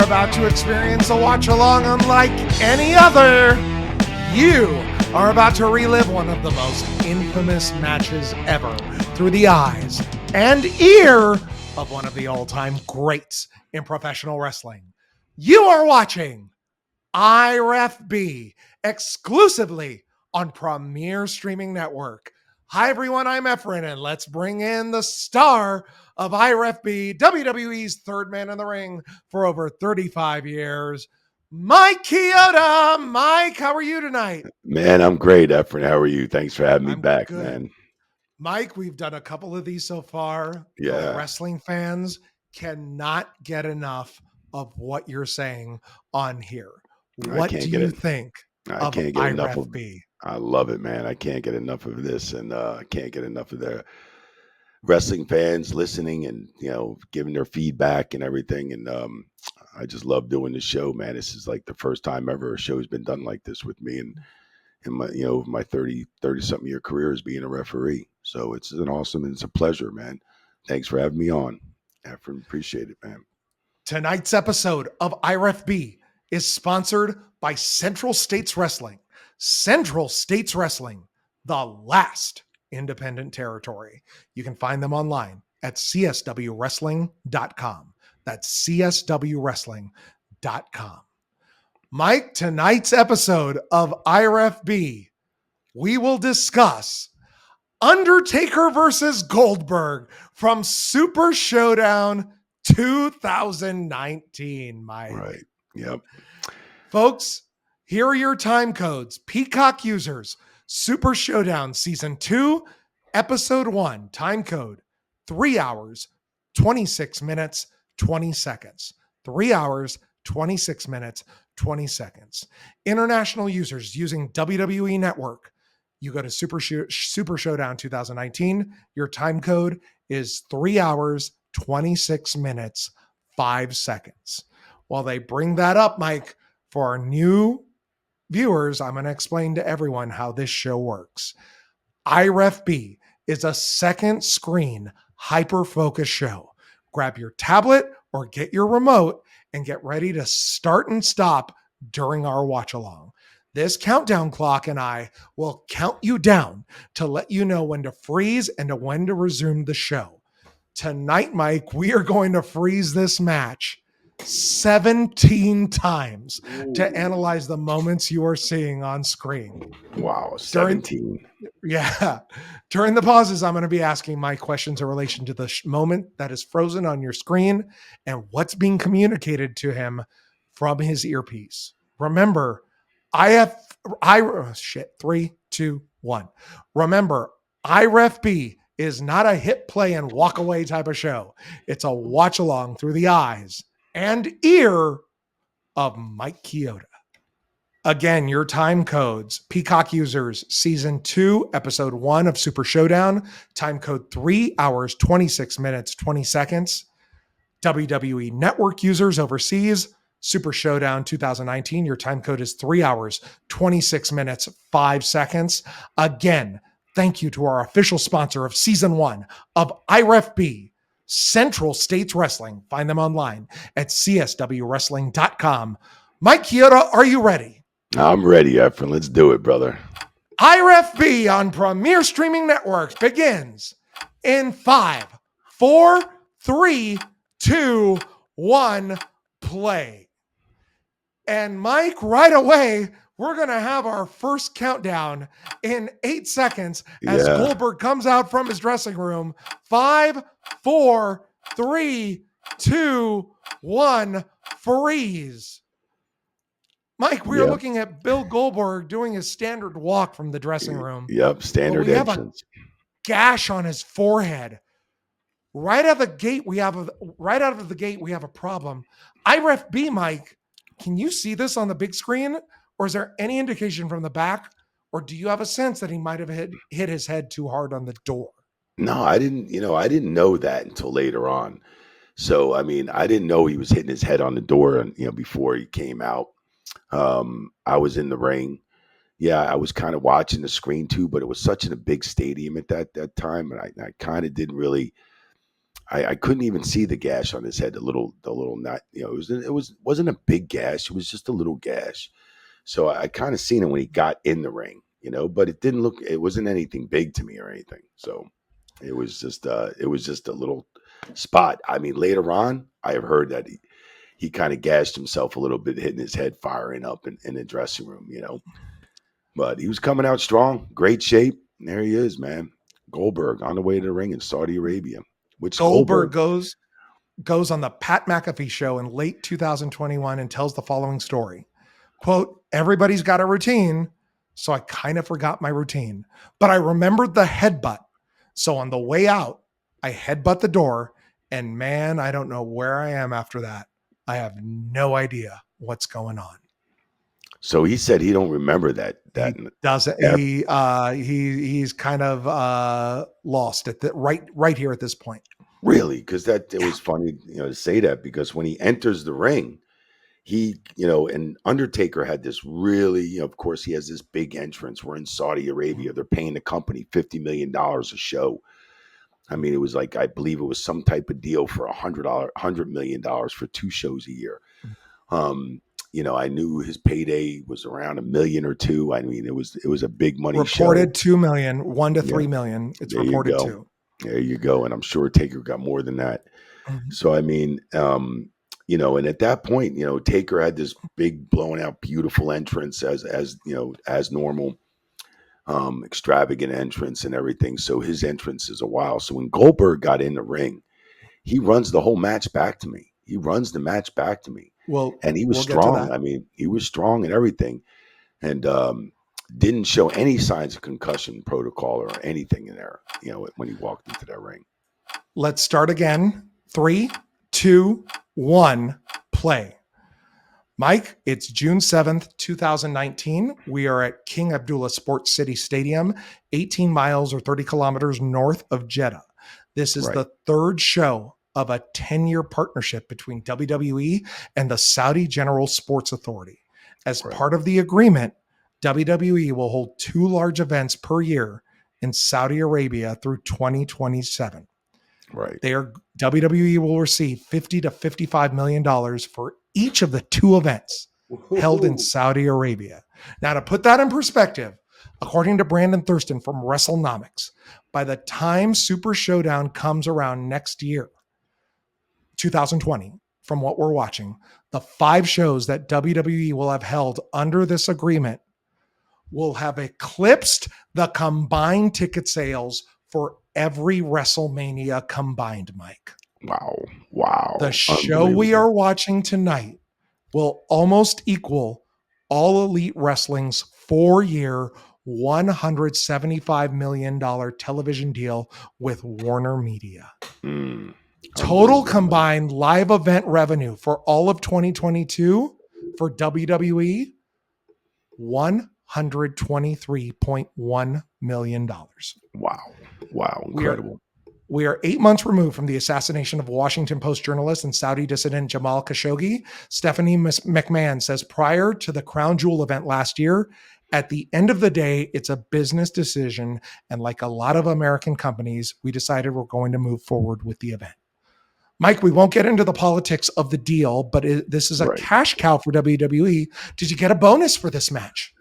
about to experience a watch-along unlike any other. You are about to relive one of the most infamous matches ever through the eyes and ear of one of the all-time greats in professional wrestling. You are watching IRFB exclusively on Premier Streaming Network. Hi, everyone. I'm Efren, and let's bring in the star of IRFB, WWE's third man in the ring for over 35 years, Mike Chioda. Mike, how are you tonight? Man, I'm great, Efren. How are you? Thanks for having me I'm back, good. man. Mike, we've done a couple of these so far. Yeah. The wrestling fans cannot get enough of what you're saying on here. What do you think I of can't get enough of IRFB? I love it, man. I can't get enough of this, and I can't get enough of their wrestling fans listening and giving their feedback and everything. And I just love doing the show, man. This is like the first time ever a show's been done like this with me, and in my 30 something year career as being a referee. So it's a pleasure, man. Thanks for having me on, Efren. Appreciate it, man. Tonight's episode of IRFB is sponsored by Central States Wrestling. Central States Wrestling, the last independent territory. You can find them online at cswwrestling.com. That's cswwrestling.com. Mike, tonight's episode of IRFB, we will discuss Undertaker versus Goldberg from Super Showdown 2019, Mike. Right. Yep. Folks, here are your time codes. Peacock users, Super Showdown Season 2, Episode 1, time code 3 hours, 26 minutes, 20 seconds. 3 hours, 26 minutes, 20 seconds. International users using WWE Network, you go to Super Showdown 2019. Your time code is 3 hours, 26 minutes, 5 seconds. While they bring that up, Mike, for our new viewers, I'm going to explain to everyone how this show works. IRFB is a second screen hyper-focused show. Grab your tablet or get your remote and get ready to start and stop during our watch-along. This countdown clock and I will count you down to let you know when to freeze and to when to resume the show. Tonight, Mike, we are going to freeze this match 17 times to analyze the moments you are seeing on screen. Wow, 17. During the pauses, I'm going to be asking Mike questions in relation to the moment that is frozen on your screen and what's being communicated to him from his earpiece. Remember, 3, 2, 1. Remember, IRFB is not a hit play and walk away type of show. It's a watch along through the eyes and ear of Mike Chioda. Again, your time codes, Peacock users, Season 2, Episode 1 of Super Showdown, time code 3 hours, 26 minutes, 20 seconds. WWE Network users overseas, Super Showdown 2019, your time code is 3 hours, 26 minutes, 5 seconds. Again, thank you to our official sponsor of Season 1 of IRFB, Central States Wrestling. Find them online at cswwrestling.com. Mike Chioda, are you ready? I'm ready, Efren. Let's do it, brother. IRFB on Premier Streaming Networks begins in 5, 4, 3, 2, 1, play. And Mike, right away, we're going to have our first countdown in 8 seconds as Goldberg comes out from his dressing room. 5, 4, 3, 2, 1, freeze. Mike, we are looking at Bill Goldberg doing his standard walk from the dressing room. Yep, standard entrance. Have a gash on his forehead. Right out of the gate, we have a problem. IRFB, Mike, can you see this on the big screen? Or is there any indication from the back? Or do you have a sense that he might have hit his head too hard on the door? No, I didn't know that until later on. So, I mean, I didn't know he was hitting his head on the door and, before he came out. I was in the ring. Yeah, I was kind of watching the screen too, but it was such a big stadium at that time. And I kind of didn't really, I couldn't even see the gash on his head. The little not, wasn't a big gash. It was just a little gash. So I kind of seen it when he got in the ring, but it wasn't anything big to me or anything. So it was just a little spot. I mean, later on, I have heard that he kind of gashed himself a little bit, hitting his head, firing up in the dressing room. But he was coming out strong, great shape. And there he is, man. Goldberg on the way to the ring in Saudi Arabia, which Goldberg Goldberg, goes on the Pat McAfee show in late 2021 and tells the following story. Quote, everybody's got a routine, so I kind of forgot my routine, but I remembered the headbutt. So on the way out, I headbutt the door, and man, I don't know where I am after that. I have no idea what's going on. so he said he don't remember that. He doesn't. He's kind of lost at the right here at this point. Really, because it was funny, to say that, because when he enters the ring, and Undertaker had this really, of course, he has this big entrance. We're in Saudi Arabia. They're paying the company $50 million a show. I mean, it was like, I believe it was some type of deal for $100 million for 2 shows a year. I knew his payday was around $1 million or 2. I mean, it was a big money reported show. 2 million, 1 to 3 million. It's There reported you go. 2. There you go. And I'm sure Taker got more than that. Mm-hmm. So, I mean, and at that point, Taker had this big blown out, beautiful entrance as normal, extravagant entrance and everything. So his entrance is a while. So when Goldberg got in the ring, he runs the whole match back to me. He runs the match back to me. Well, And he was we'll get to strong. that. I mean, he was strong and everything. And didn't show any signs of concussion protocol or anything in there, when he walked into that ring. Let's start again. 3, 2, 1, play. Mike, it's June 7th, 2019. We are at King Abdullah Sports City Stadium, 18 miles or 30 kilometers north of Jeddah. This is Right. the third show of a 10-year partnership between WWE and the Saudi General Sports Authority. As part of the agreement, WWE will hold 2 large events per year in Saudi Arabia through 2027. Right. WWE will receive $50 to $55 million for each of the 2 events held in Saudi Arabia. Now, to put that in perspective, according to Brandon Thurston from WrestleNomics, by the time Super Showdown comes around next year, 2020, from what we're watching, the 5 shows that WWE will have held under this agreement will have eclipsed the combined ticket sales for every WrestleMania combined, Mike. Wow. The show we are watching tonight will almost equal All Elite Wrestling's 4-year, $175 million television deal with Warner Media. Total combined live event revenue for all of 2022 for WWE, $123.1 million. Wow. Incredible. We are 8 months removed from the assassination of Washington Post journalist and Saudi dissident Jamal Khashoggi. Stephanie McMahon says prior to the Crown Jewel event last year, at the end of the day, it's a business decision. And like a lot of American companies, we decided we're going to move forward with the event. Mike, we won't get into the politics of the deal, but this is a cash cow for WWE. Did you get a bonus for this match?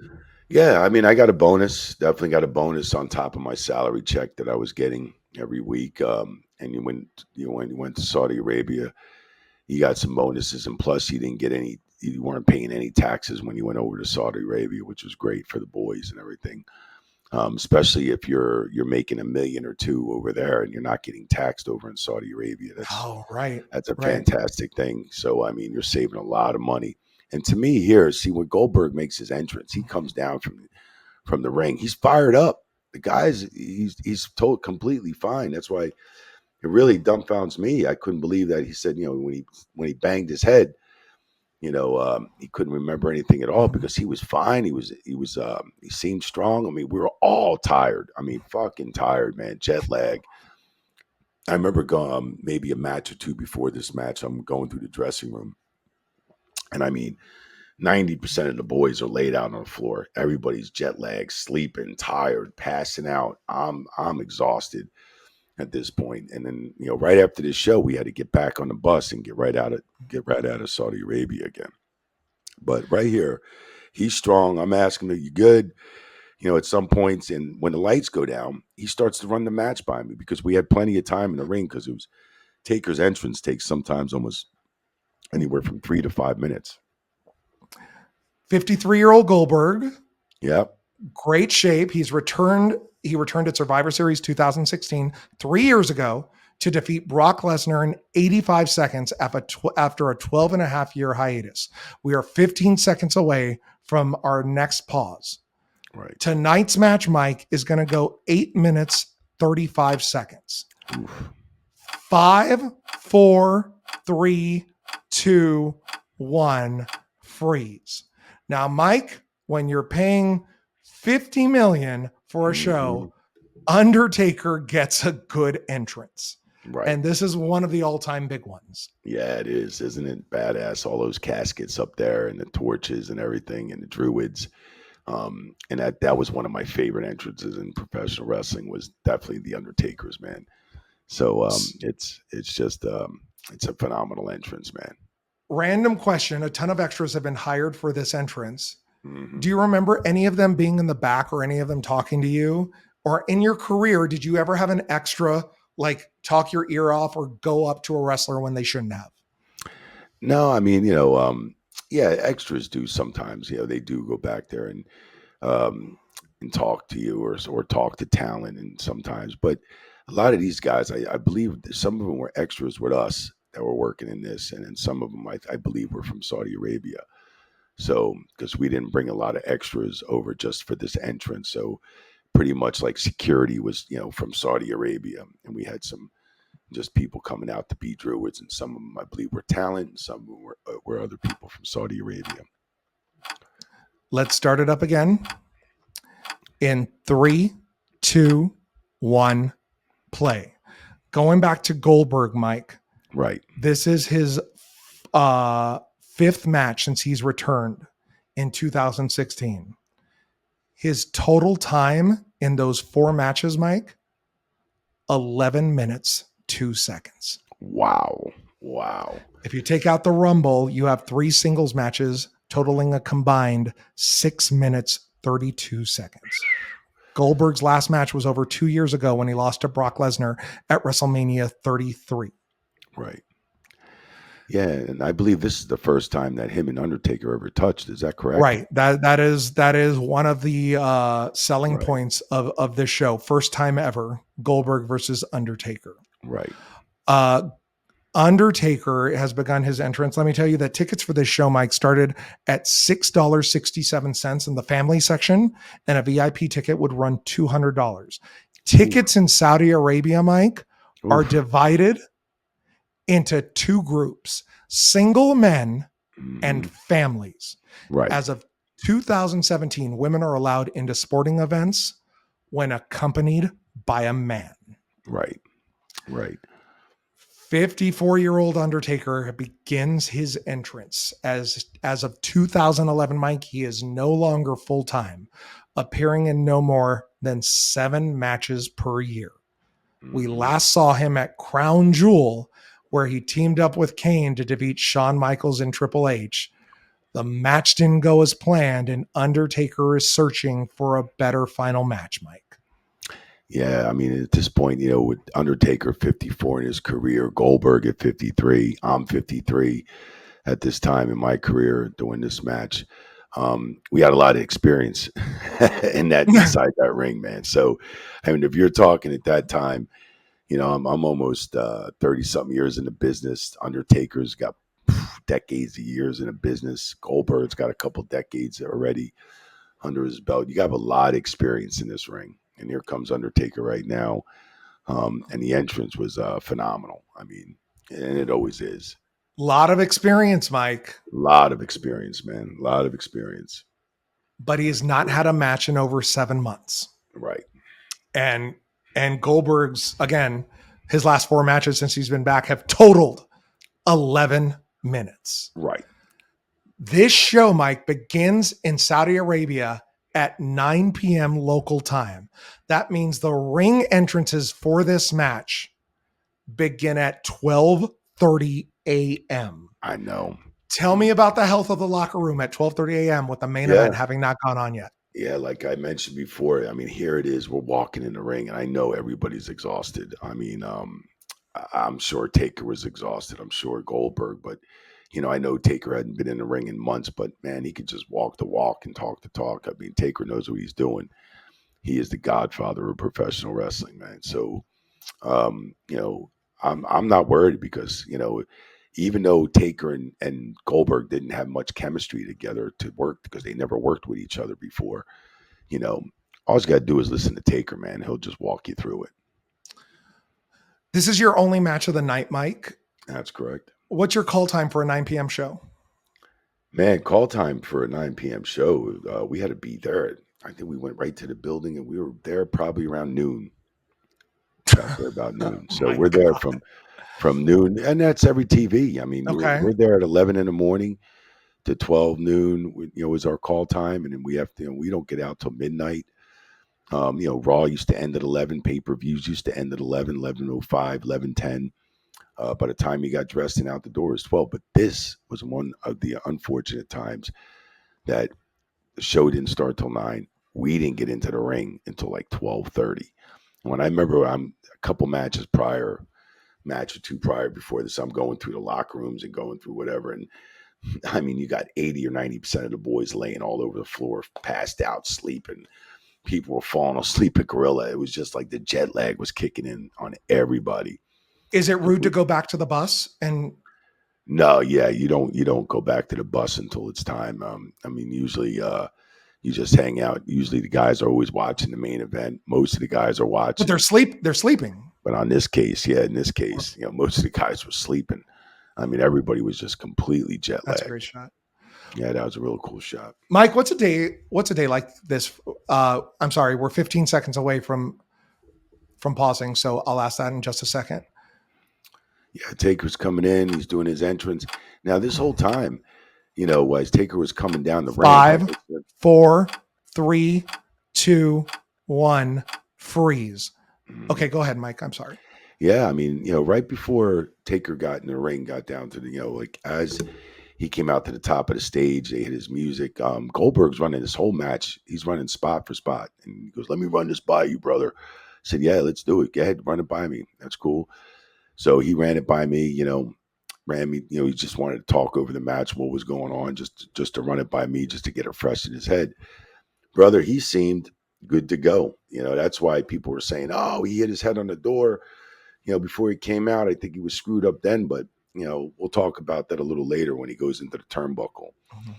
Yeah, I mean, I got a bonus. Definitely got a bonus on top of my salary check that I was getting every week. And when you went to Saudi Arabia, you got some bonuses, and plus you weren't paying any taxes when you went over to Saudi Arabia, which was great for the boys and everything. Especially if you're making $1 million or 2 over there and you're not getting taxed over in Saudi Arabia. That's a fantastic thing. So, I mean, you're saving a lot of money. And to me here, see, when Goldberg makes his entrance, he comes down from the ring. He's fired up. The guy's he's told completely fine. That's why it really dumbfounds me. I couldn't believe that he said, when he banged his head, he couldn't remember anything at all because he was fine. He seemed strong. I mean, we were all tired. I mean, fucking tired, man. Jet lag. I remember going maybe a match or 2 before this match. I'm going through the dressing room, and I mean, 90% of the boys are laid out on the floor. Everybody's jet lagged, sleeping, tired, passing out. I'm exhausted. at this point. And then, right after this show, we had to get back on the bus and get right out of Saudi Arabia again. But right here, he's strong. I'm asking him, "Are you good?" At some points, and when the lights go down, he starts to run the match by me because we had plenty of time in the ring because it was Taker's entrance takes sometimes almost anywhere from 3 to 5 minutes. 53-year-old Goldberg, Yep. great shape. He returned at Survivor Series 2016, 3 years ago, to defeat Brock Lesnar in 85 seconds after a 12 and a half year hiatus. We are 15 seconds away from our next pause. Right. Tonight's match, Mike, is going to go 8 minutes, 35 seconds. Oof. 5, 4, 3, 2, 1, freeze. Now, Mike, when you're paying $50 million for a show, Undertaker gets a good entrance. Right. And this is one of the all-time big ones. Yeah, it is. Isn't it badass? All those caskets up there and the torches and everything and the druids. And that was one of my favorite entrances in professional wrestling, was definitely the Undertaker's, man. So it's just it's a phenomenal entrance, man. Random question. A ton of extras have been hired for this entrance. Mm-hmm. Do you remember any of them being in the back or any of them talking to you? Or in your career, did you ever have an extra like talk your ear off or go up to a wrestler when they shouldn't have? No, I mean, yeah, extras do sometimes. They do go back there and talk to you or talk to talent, and sometimes. But a lot of these guys, I believe some of them were extras with us that were working in this, and then some of them I believe were from Saudi Arabia. So because we didn't bring a lot of extras over just for this entrance, so pretty much like security was from Saudi Arabia, and we had some just people coming out to be druids, and some of them I believe were talent, and some of them were other people from Saudi Arabia. Let's start it up again. In 3, 2, 1, play. Going back to Goldberg, Mike. Right. This is his 5th match since he's returned in 2016. His total time in those 4 matches, Mike, 11 minutes, 2 seconds. Wow. If you take out the Rumble, you have 3 singles matches totaling a combined 6 minutes, 32 seconds. Goldberg's last match was over 2 years ago when he lost to Brock Lesnar at WrestleMania 33. Right. Yeah, and I believe this is the first time that him and Undertaker ever touched. Is that correct? Right. That is one of the selling points of this show. First time ever, Goldberg versus Undertaker. Right. Undertaker has begun his entrance. Let me tell you that tickets for this show, Mike, started at $6.67 in the family section, and a VIP ticket would run $200. Tickets in Saudi Arabia, Mike, are divided into 2 groups: single men and families. Right. As of 2017, women are allowed into sporting events when accompanied by a man. Right. 54-year-old Undertaker begins his entrance. As of 2011, Mike, he is no longer full-time, appearing in no more than 7 matches per year. We last saw him at Crown Jewel, where he teamed up with Kane to defeat Shawn Michaels and Triple H. The match didn't go as planned, and Undertaker is searching for a better final match, Mike. Yeah, I mean, at this point, with Undertaker 54 in his career, Goldberg at 53, I'm 53 at this time in my career doing this match. We had a lot of experience inside that ring, man. So, I mean, if you're talking at that time, I'm almost 30-something years in the business. Undertaker's got decades of years in the business. Goldberg's got a couple decades already under his belt. You have a lot of experience in this ring. And here comes Undertaker right now. And the entrance was phenomenal. I mean, and it always is. A lot of experience, Mike. A lot of experience, man. A lot of experience. But he has not had a match in over 7 months. Right. And Goldberg's, again, his last 4 matches since he's been back have totaled 11 minutes. Right. This show, Mike, begins in Saudi Arabia at 9 p.m. local time. That means the ring entrances for this match begin at 12:30 a.m. I know. Tell me about the health of the locker room at 12:30 a.m. with the main Yeah. event having not gone on yet. Yeah, like I mentioned before, I mean, here it is. We're walking in the ring, and I know everybody's exhausted. I mean, I'm sure Taker was exhausted. I'm sure Goldberg, but I know Taker hadn't been in the ring in months, but man, he could just walk the walk and talk the talk. I mean, Taker knows what he's doing. He is the godfather of professional wrestling, man. So, um, you know, I'm not worried because even though Taker and Goldberg didn't have much chemistry together to work because they never worked with each other before, you know, all you got to do is listen to Taker, man. He'll just walk you through it. This is your only match of the night, Mike. That's correct. What's your call time for a 9 p.m. show? Man, call time for a 9 p.m. show. We had to be there. I think we went right to the building and we were there probably around noon. Got there about Oh noon. So my we're there God. from noon, and that's every TV. I mean, we're, Okay. we're there at 11 in the morning to 12 noon. Is our call time, and then we have to. We don't get out till midnight. Raw used to end at 11. Pay-per-views used to end at 11, 11:05, 11:10. By the time you got dressed and out the door, it was 12. But this was one of the unfortunate times that the show didn't start till 9. We didn't get into the ring until like 12:30. When I remember, I'm a couple matches prior, match or two prior before this, I'm going through the locker rooms and going through whatever. And I mean, you got 80 or 90% of the boys laying all over the floor, passed out, sleeping. People were falling asleep at Gorilla. It was just like the jet lag was kicking in on everybody. Is it rude to go back to the bus? And No, yeah, you don't go back to the bus until it's time. I mean, usually you just hang out. Usually the guys are always watching the main event. Most of the guys are but watching. they're sleeping. But in this case, most of the guys were sleeping. I mean, everybody was just completely jet That's a great lagged. shot. Yeah, that was a real cool shot. Mike, what's a day like this? I'm sorry, we're 15 seconds away from pausing, so I'll ask that in just a second. Yeah, Taker's coming in. He's doing his entrance. Now, this whole time, as Taker was coming down the ramp, like Five, I said, 4, 3, 2, 1, freeze. mhm. Okay, go ahead, Mike. I'm sorry. Yeah, I mean, right before Taker got in the ring, got down to the, like as he came out to the top of the stage, they hit his music. Goldberg's running this whole match. He's running spot for spot. And he goes, "Let me run this by you, brother." I said, "Yeah, let's do it. Go ahead, run it by me. That's cool." So he ran it by me, ran me, he just wanted to talk over the match, what was going on, just to run it by me, just to get it fresh in his head. Brother, he seemed good to go. That's why people were saying, "Oh, he hit his head on the door, before he came out." I think he was screwed up then, but we'll talk about that a little later when he goes into the turnbuckle. Mhm.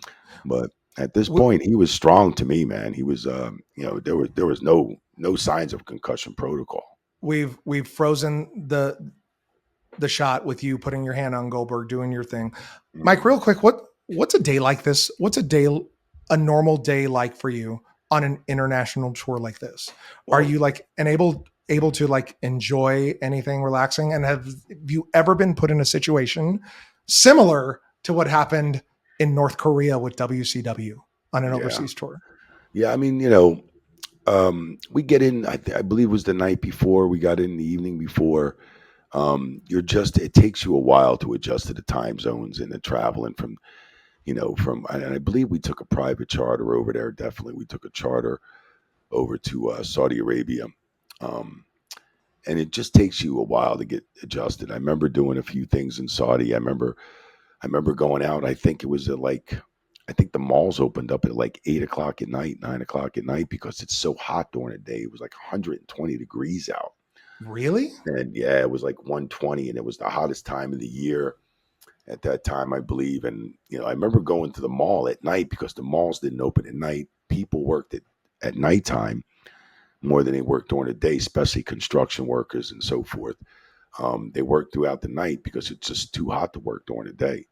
But at this We- point, he was strong to me, man. He was, there was no signs of concussion protocol. We've frozen the shot with you putting your hand on Goldberg, doing your thing. Mike, Mhm. real quick, what's a day like this? What's a normal day like for you on an international tour like this? Are Well, you like able to like enjoy anything relaxing? And have you ever been put in a situation similar to what happened in North Korea with WCW on an yeah, overseas tour? yeah. I mean, we get in. I believe it was the night before. We got in the evening before. It takes you a while to adjust to the time zones and the traveling from, and I believe we took a private charter over there. Definitely, we took a charter over to Saudi Arabia. Um, and it just takes you a while to get adjusted. I remember doing a few things in Saudi. I remember going out. I think the malls opened up at like 8 o'clock at night, 9 o'clock at night because it's so hot during the day. It was like 120 degrees out. Really? And yeah, it was like 120, and it was the hottest time of the year at that time, I believe. And I remember going to the mall at night because the malls didn't open at night. People worked at nighttime more than they worked during the day, especially construction workers and so forth. They worked throughout the night because it's just too hot to work during the day.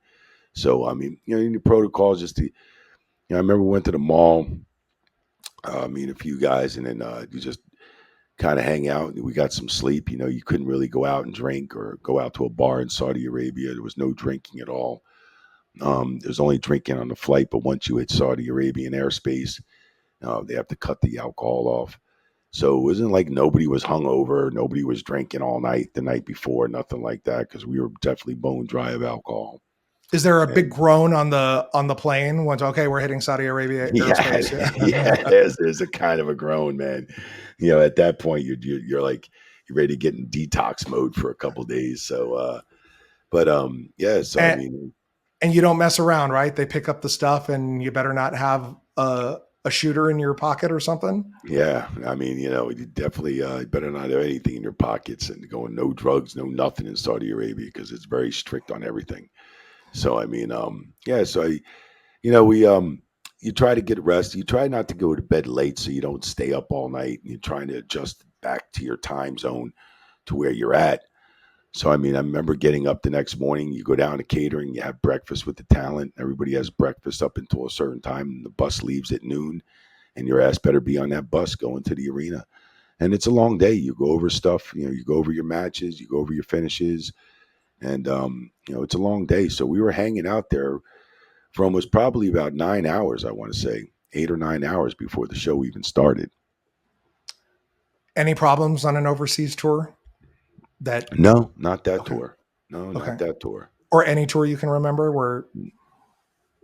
So I mean, the protocols just to, I remember we went to the mall, meet a few guys, and then you just kind of hang out. We got some sleep. You couldn't really go out and drink or go out to a bar in Saudi Arabia. There was no drinking at all. There's only drinking on the flight, but once you hit Saudi Arabian airspace, They have to cut the alcohol off. So it wasn't like nobody was hungover, nobody was drinking all night the night before, nothing like that, because we were definitely bone dry of alcohol. Is there a big And groan on the plane once? Okay, we're hitting Saudi Arabia yeah, airspace. yeah, Yeah. there's a kind of a groan, man. At that point, you're like you're ready to get in detox mode for a couple days. So, but yeah. So I and, mean, and you don't mess around, right? They pick up the stuff, and you better not have a shooter in your pocket or something. yeah, I mean, you definitely better not have anything in your pockets and going no drugs, no nothing in Saudi Arabia because it's very strict on everything. So I mean, yeah. So we you try to get rest. You try not to go to bed late so you don't stay up all night. You're trying to adjust back to your time zone to where you're at. So I mean, I remember getting up the next morning. You go down to catering, you have breakfast with the talent. Everybody has breakfast up until a certain time. And the bus leaves at noon, and your ass better be on that bus going to the arena. And it's a long day. You go over stuff. You go over your matches, you go over your finishes, and it's a long day. So we were hanging out there for almost probably about 9 hours. I want to say 8 or 9 hours before the show even started. Any problems on an overseas tour? That No, not that Okay, tour. No, okay, not that tour. or any tour you can remember where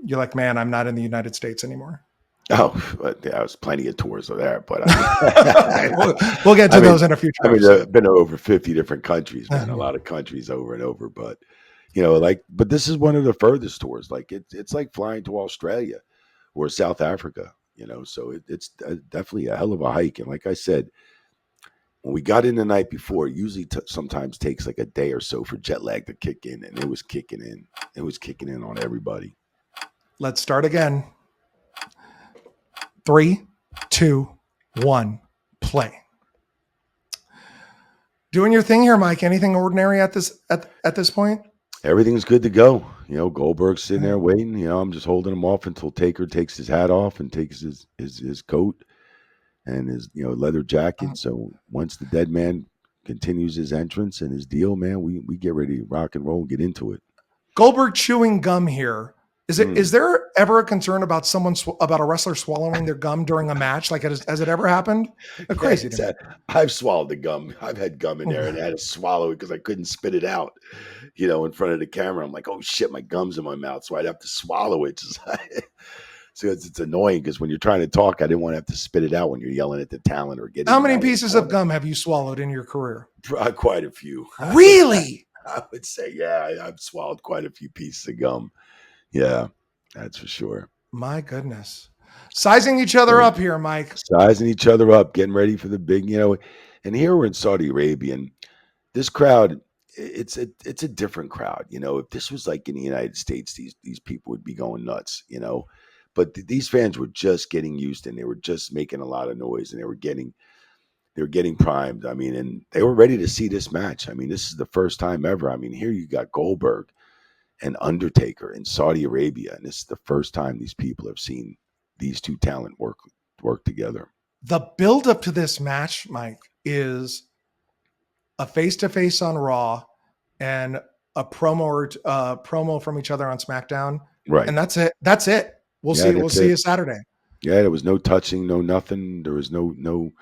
you're like, man, I'm not in the United States anymore. Oh, but there was plenty of tours of that. But I mean, Okay, we'll get I to mean, those in a future episode. I've been to over 50 different countries, man. A lot of countries over and over. But but this is one of the furthest tours. Like it's like flying to Australia or South Africa. So it's definitely a hell of a hike. And like I said, when we got in the night before, it usually sometimes takes like a day or so for jet lag to kick in, and it was kicking in. It was kicking in on everybody. Let's start again. 3, 2, 1, play. Doing your thing here, Mike. Anything ordinary at this point? Everything's good to go. Goldberg's sitting there waiting. I'm just holding him off until Taker takes his hat off and takes his coat and his leather jacket. So once the dead man continues his entrance and his deal, man, we get ready to rock and roll and get into it. Goldberg chewing gum here. Is Mm. there ever a concern about about a wrestler swallowing their gum during a match? Like, has it ever happened? Crazy to me. I've swallowed the gum. I've had gum in there and I had to swallow it because I couldn't spit it out, in front of the camera. I'm like, oh shit, my gum's in my mouth. So I'd have to swallow it. So it's annoying because when you're trying to talk, I didn't want to have to spit it out when you're yelling at the talent or getting. How many pieces of gum have you swallowed in your career? Quite a few. Really? I would say, yeah, I've swallowed quite a few pieces of gum. Yeah, that's for sure. My goodness. Sizing each other up here, Mike. Sizing each other up, getting ready for the big, and here we're in Saudi Arabia, and this crowd, it's a different crowd. If this was like in the United States, these people would be going nuts, But these fans were just getting used and they were just making a lot of noise and they were getting primed. I mean, and they were ready to see this match. I mean, this is the first time ever. I mean, here you got Goldberg and Undertaker in Saudi Arabia, and this is the first time these people have seen these two talent work together. The buildup to this match, Mike, is a face-to-face on Raw and a promo from each other on SmackDown, Right, and that's it. That's it. We'll see. We'll see you Saturday. Yeah, there was no touching, no nothing. There was no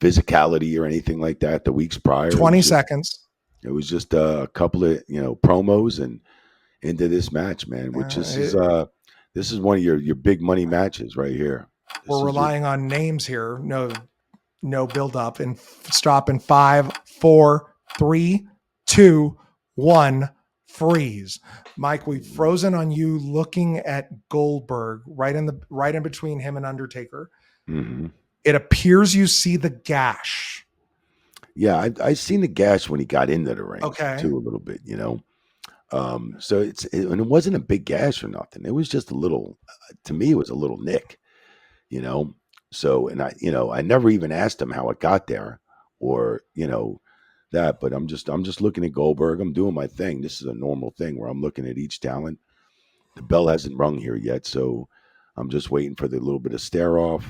physicality or anything like that. The weeks prior, 20 seconds. It was just a couple of promos and into this match, man. Which this is one of your big money matches right here. We're relying on names here. No build up and stop in 5, 4, 3, 2, 1. Freeze. Mike, we've frozen on you looking at Goldberg right in between him and Undertaker. Mm-hmm. It appears you see the gash. Yeah, I seen the gash when he got into the ring Okay. too a little bit, So and it wasn't a big gash or nothing. It was just a little. To me, it was a little nick, So and I never even asked him how it got there, or that. But I'm just looking at Goldberg. I'm doing my thing. This is a normal thing where I'm looking at each talent. The bell hasn't rung here yet, so I'm just waiting for the little bit of stare off.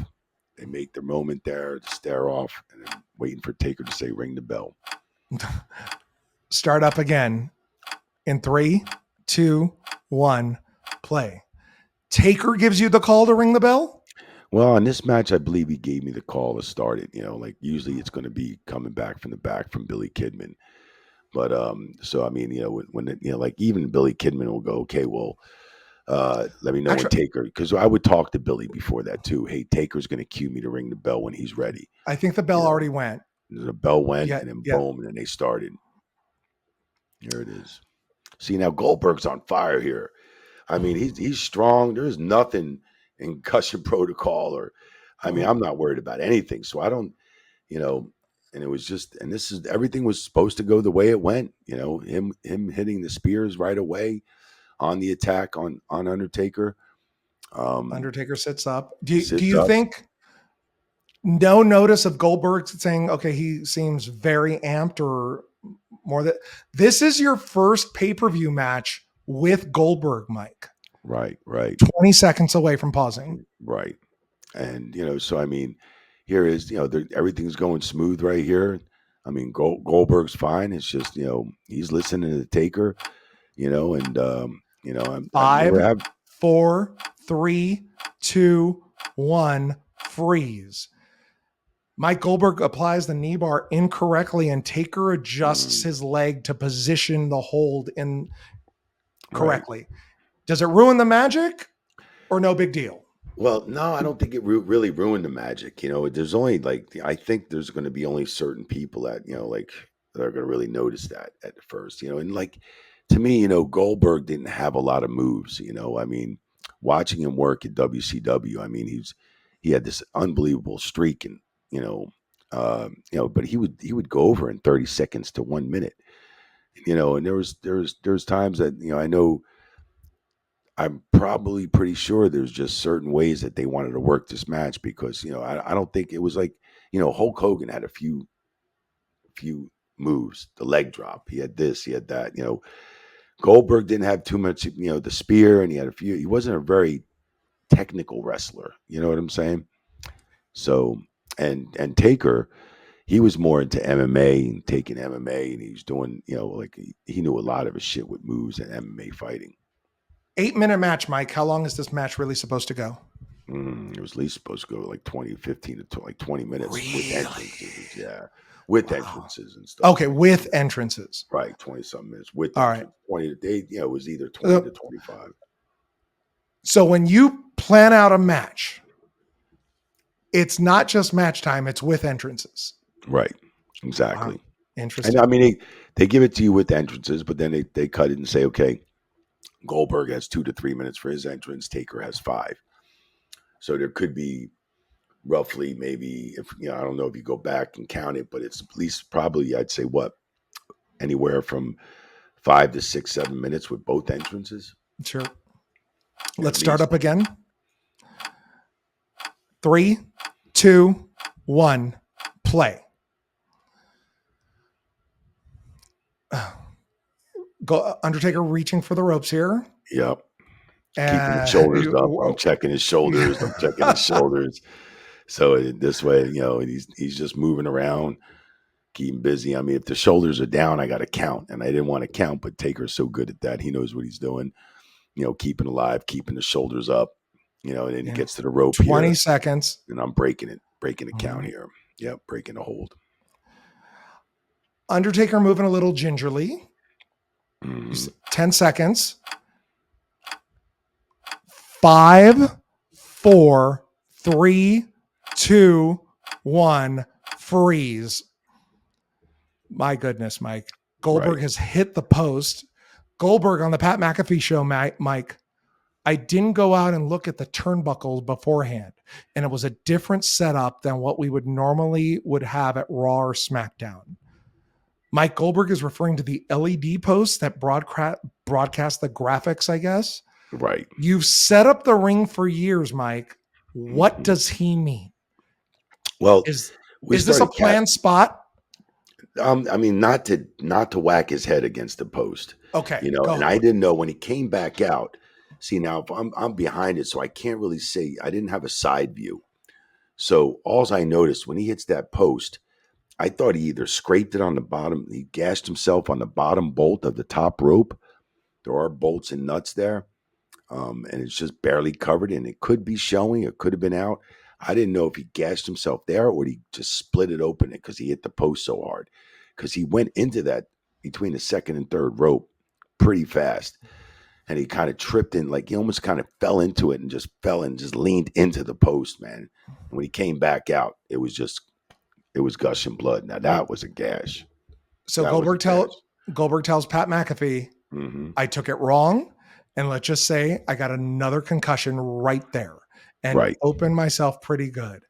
They make their moment there to stare off, and then waiting for Taker to say ring the bell. Start up again in 3, 2, 1, play. Taker gives you the call to ring the bell? Well, in this match, I believe he gave me the call to start it. Like usually it's going to be coming back from the back from Billy Kidman. But so I mean, like even Billy Kidman will go, okay, well, let me know when Actually, Taker, because I would talk to Billy before that too. Hey, Taker's going to cue me to ring the bell when he's ready. I think the bell You know, already went. the bell went, Yeah, and then yeah. boom, and then they started. Here it is. See, now Goldberg's on fire here. I mean, he's strong. There's nothing in concussion protocol, or I mean, I'm not worried about anything. So I don't, you know, and it was just, and this is everything was supposed to go the way it went. Him hitting the spears right away on the attack on Undertaker. Undertaker sits up. Do Sits you up. think no notice of Goldberg saying, okay, he seems very amped or more that this is your first pay-per-view match with Goldberg, Mike. Right, right, 20 seconds away from pausing. right. And so I mean, here is everything's going smooth right here. I mean, Goldberg's fine. It's just he's listening to the Taker. And I've never Five, have 4, 3, 2, 1, freeze. Mike Goldberg applies the knee bar incorrectly, and Taker adjusts his leg to position the hold in right. correctly. Does it ruin the magic or no big deal? Well, no, I don't think it really ruined the magic. There's only like I think there's going to be only certain people that like that are going to really notice that at first. And like to me, Goldberg didn't have a lot of moves. I mean, watching him work at WCW, I mean, he had this unbelievable streak, and but he would go over in 30 seconds to 1 minute. And there was times that I know I'm probably pretty sure there's just certain ways that they wanted to work this match because I don't think it was like Hulk Hogan had a few moves, the leg drop, he had this, he had that. Goldberg didn't have too much, the spear, and he had a few. He wasn't a very technical wrestler. You know what I'm saying? So and Taker, he was more into MMA and taking MMA, and he was doing like he knew a lot of his shit with moves and MMA fighting. 8-minute match, Mike. How long is this match really supposed to go? It was at least supposed to go like 20, 15 to like 20 minutes with Really? entrances. Yeah. With Wow. entrances and stuff. Okay, with entrances. Right. 20 something minutes with All right. entrance. 20 to day. It was either 20 to 25. So when you plan out a match, it's not just match time, it's with entrances. Right. Wow. Exactly. And Interesting. I mean, they give it to you with entrances, but then they cut it and say, okay, Goldberg has 2 to 3 minutes for his entrance. Taker has 5. So there could be roughly maybe, if I don't know if you go back and count it, but it's at least probably, I'd say what, anywhere from 5 to 6, 7 minutes with both entrances. Sure. At Let's start least. up again. 3, 2, 1, play. Undertaker reaching for the ropes here. Yep. Keeping his shoulders up. I'm checking his shoulders. I'm checking his shoulders. So this way, he's just moving around, keeping busy. I mean, if the shoulders are down, I got to count, and I didn't want to count, but Taker's so good at that. He knows what he's doing. Keeping alive, keeping the shoulders up. And then he gets to the rope 20 here, seconds. and I'm breaking the count here. Yep, breaking the hold. Undertaker moving a little gingerly. 10 seconds. 5, 4, 3, 2, 1, freeze. My goodness, Mike. Goldberg has hit the post. Goldberg on the Pat McAfee show, Mike. I didn't go out and look at the turnbuckles beforehand, and it was a different setup than what we would have at Raw or SmackDown. Mike Goldberg is referring to the LED posts that broadcast the graphics, I guess. Right. You've set up the ring for years, Mike. What does he mean? Well, is this a planned spot? I mean, not to whack his head against the post. Okay. And I didn't know when he came back out. See, now if I'm behind it, so I can't really see. I didn't have a side view. So all I noticed when he hits that post, I thought he either scraped it on the bottom, he gashed himself on the bottom bolt of the top rope. There are bolts and nuts there. and it's just barely covered, and it could be showing, it could have been out. I didn't know if he gashed himself there or he just split it open because he hit the post so hard. Because he went into that between the second and third rope pretty fast, and he kind of tripped in, like he almost kind of fell into it and just fell and just leaned into the post, man. And when he came back out, it was gushing blood. Now that was a gash. So That was a gash. Goldberg tells Pat McAfee, Mm-hmm. I took it wrong. And let's just say I got another concussion right there and Right. opened myself pretty good.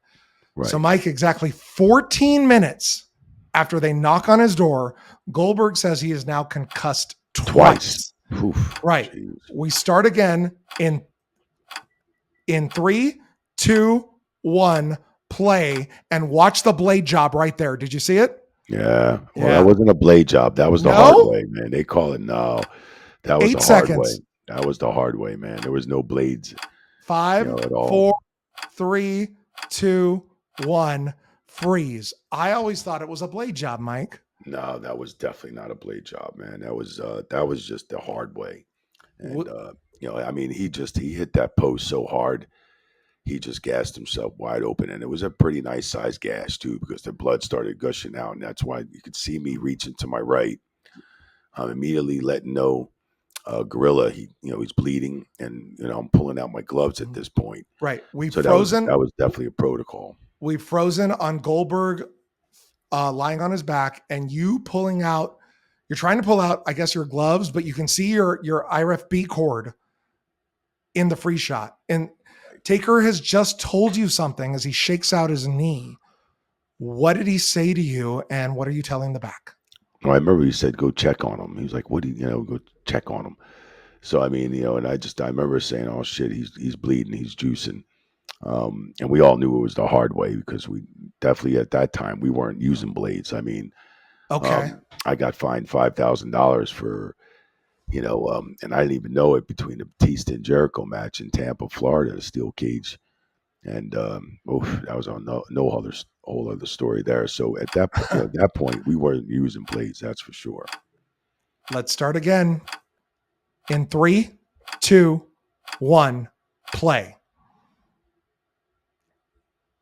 Right. So, Mike, exactly 14 minutes after they knock on his door, Goldberg says he is now concussed twice. Oof, Right. geez. We start again in 3, 2, 1, play, and watch the blade job right there. Did you see it? Yeah. Well, Yeah. that wasn't a blade job. That was the hard way, man. They call it no. That was 8 the hard way. seconds. That was the hard way, man. There was no blades, 5, at all. 4, 3, 2, 1, freeze. I always thought it was a blade job, Mike. No, that was definitely not a blade job, man. That was just the hard way. And I mean, he hit that post so hard, he just gassed himself wide open, and it was a pretty nice sized gash too, because the blood started gushing out, and that's why you could see me reaching to my right. I'm immediately letting know Gorilla, he's bleeding, and I'm pulling out my gloves at this point. Right. So that was definitely a protocol. We've frozen on Goldberg lying on his back, and you pulling out. You're trying to pull out, I guess, your gloves, but you can see your IRFB cord in the free shot. And Taker has just told you something as he shakes out his knee. What did he say to you, and what are you telling the back? Well, I remember he said, "Go check on him." He was like, "What do you go check on him?" So I mean, and I remember saying, "Oh shit, he's bleeding, he's juicing," and we all knew it was the hard way because we definitely at that time we weren't using blades. I mean, Okay. I got fined $5,000 for, and I didn't even know it, between the Batista and Jericho match in Tampa, Florida, the steel cage, and that was on no other whole other story there. So at that point, we weren't using blades, that's for sure. Let's start again. In 3, 2, 1, play.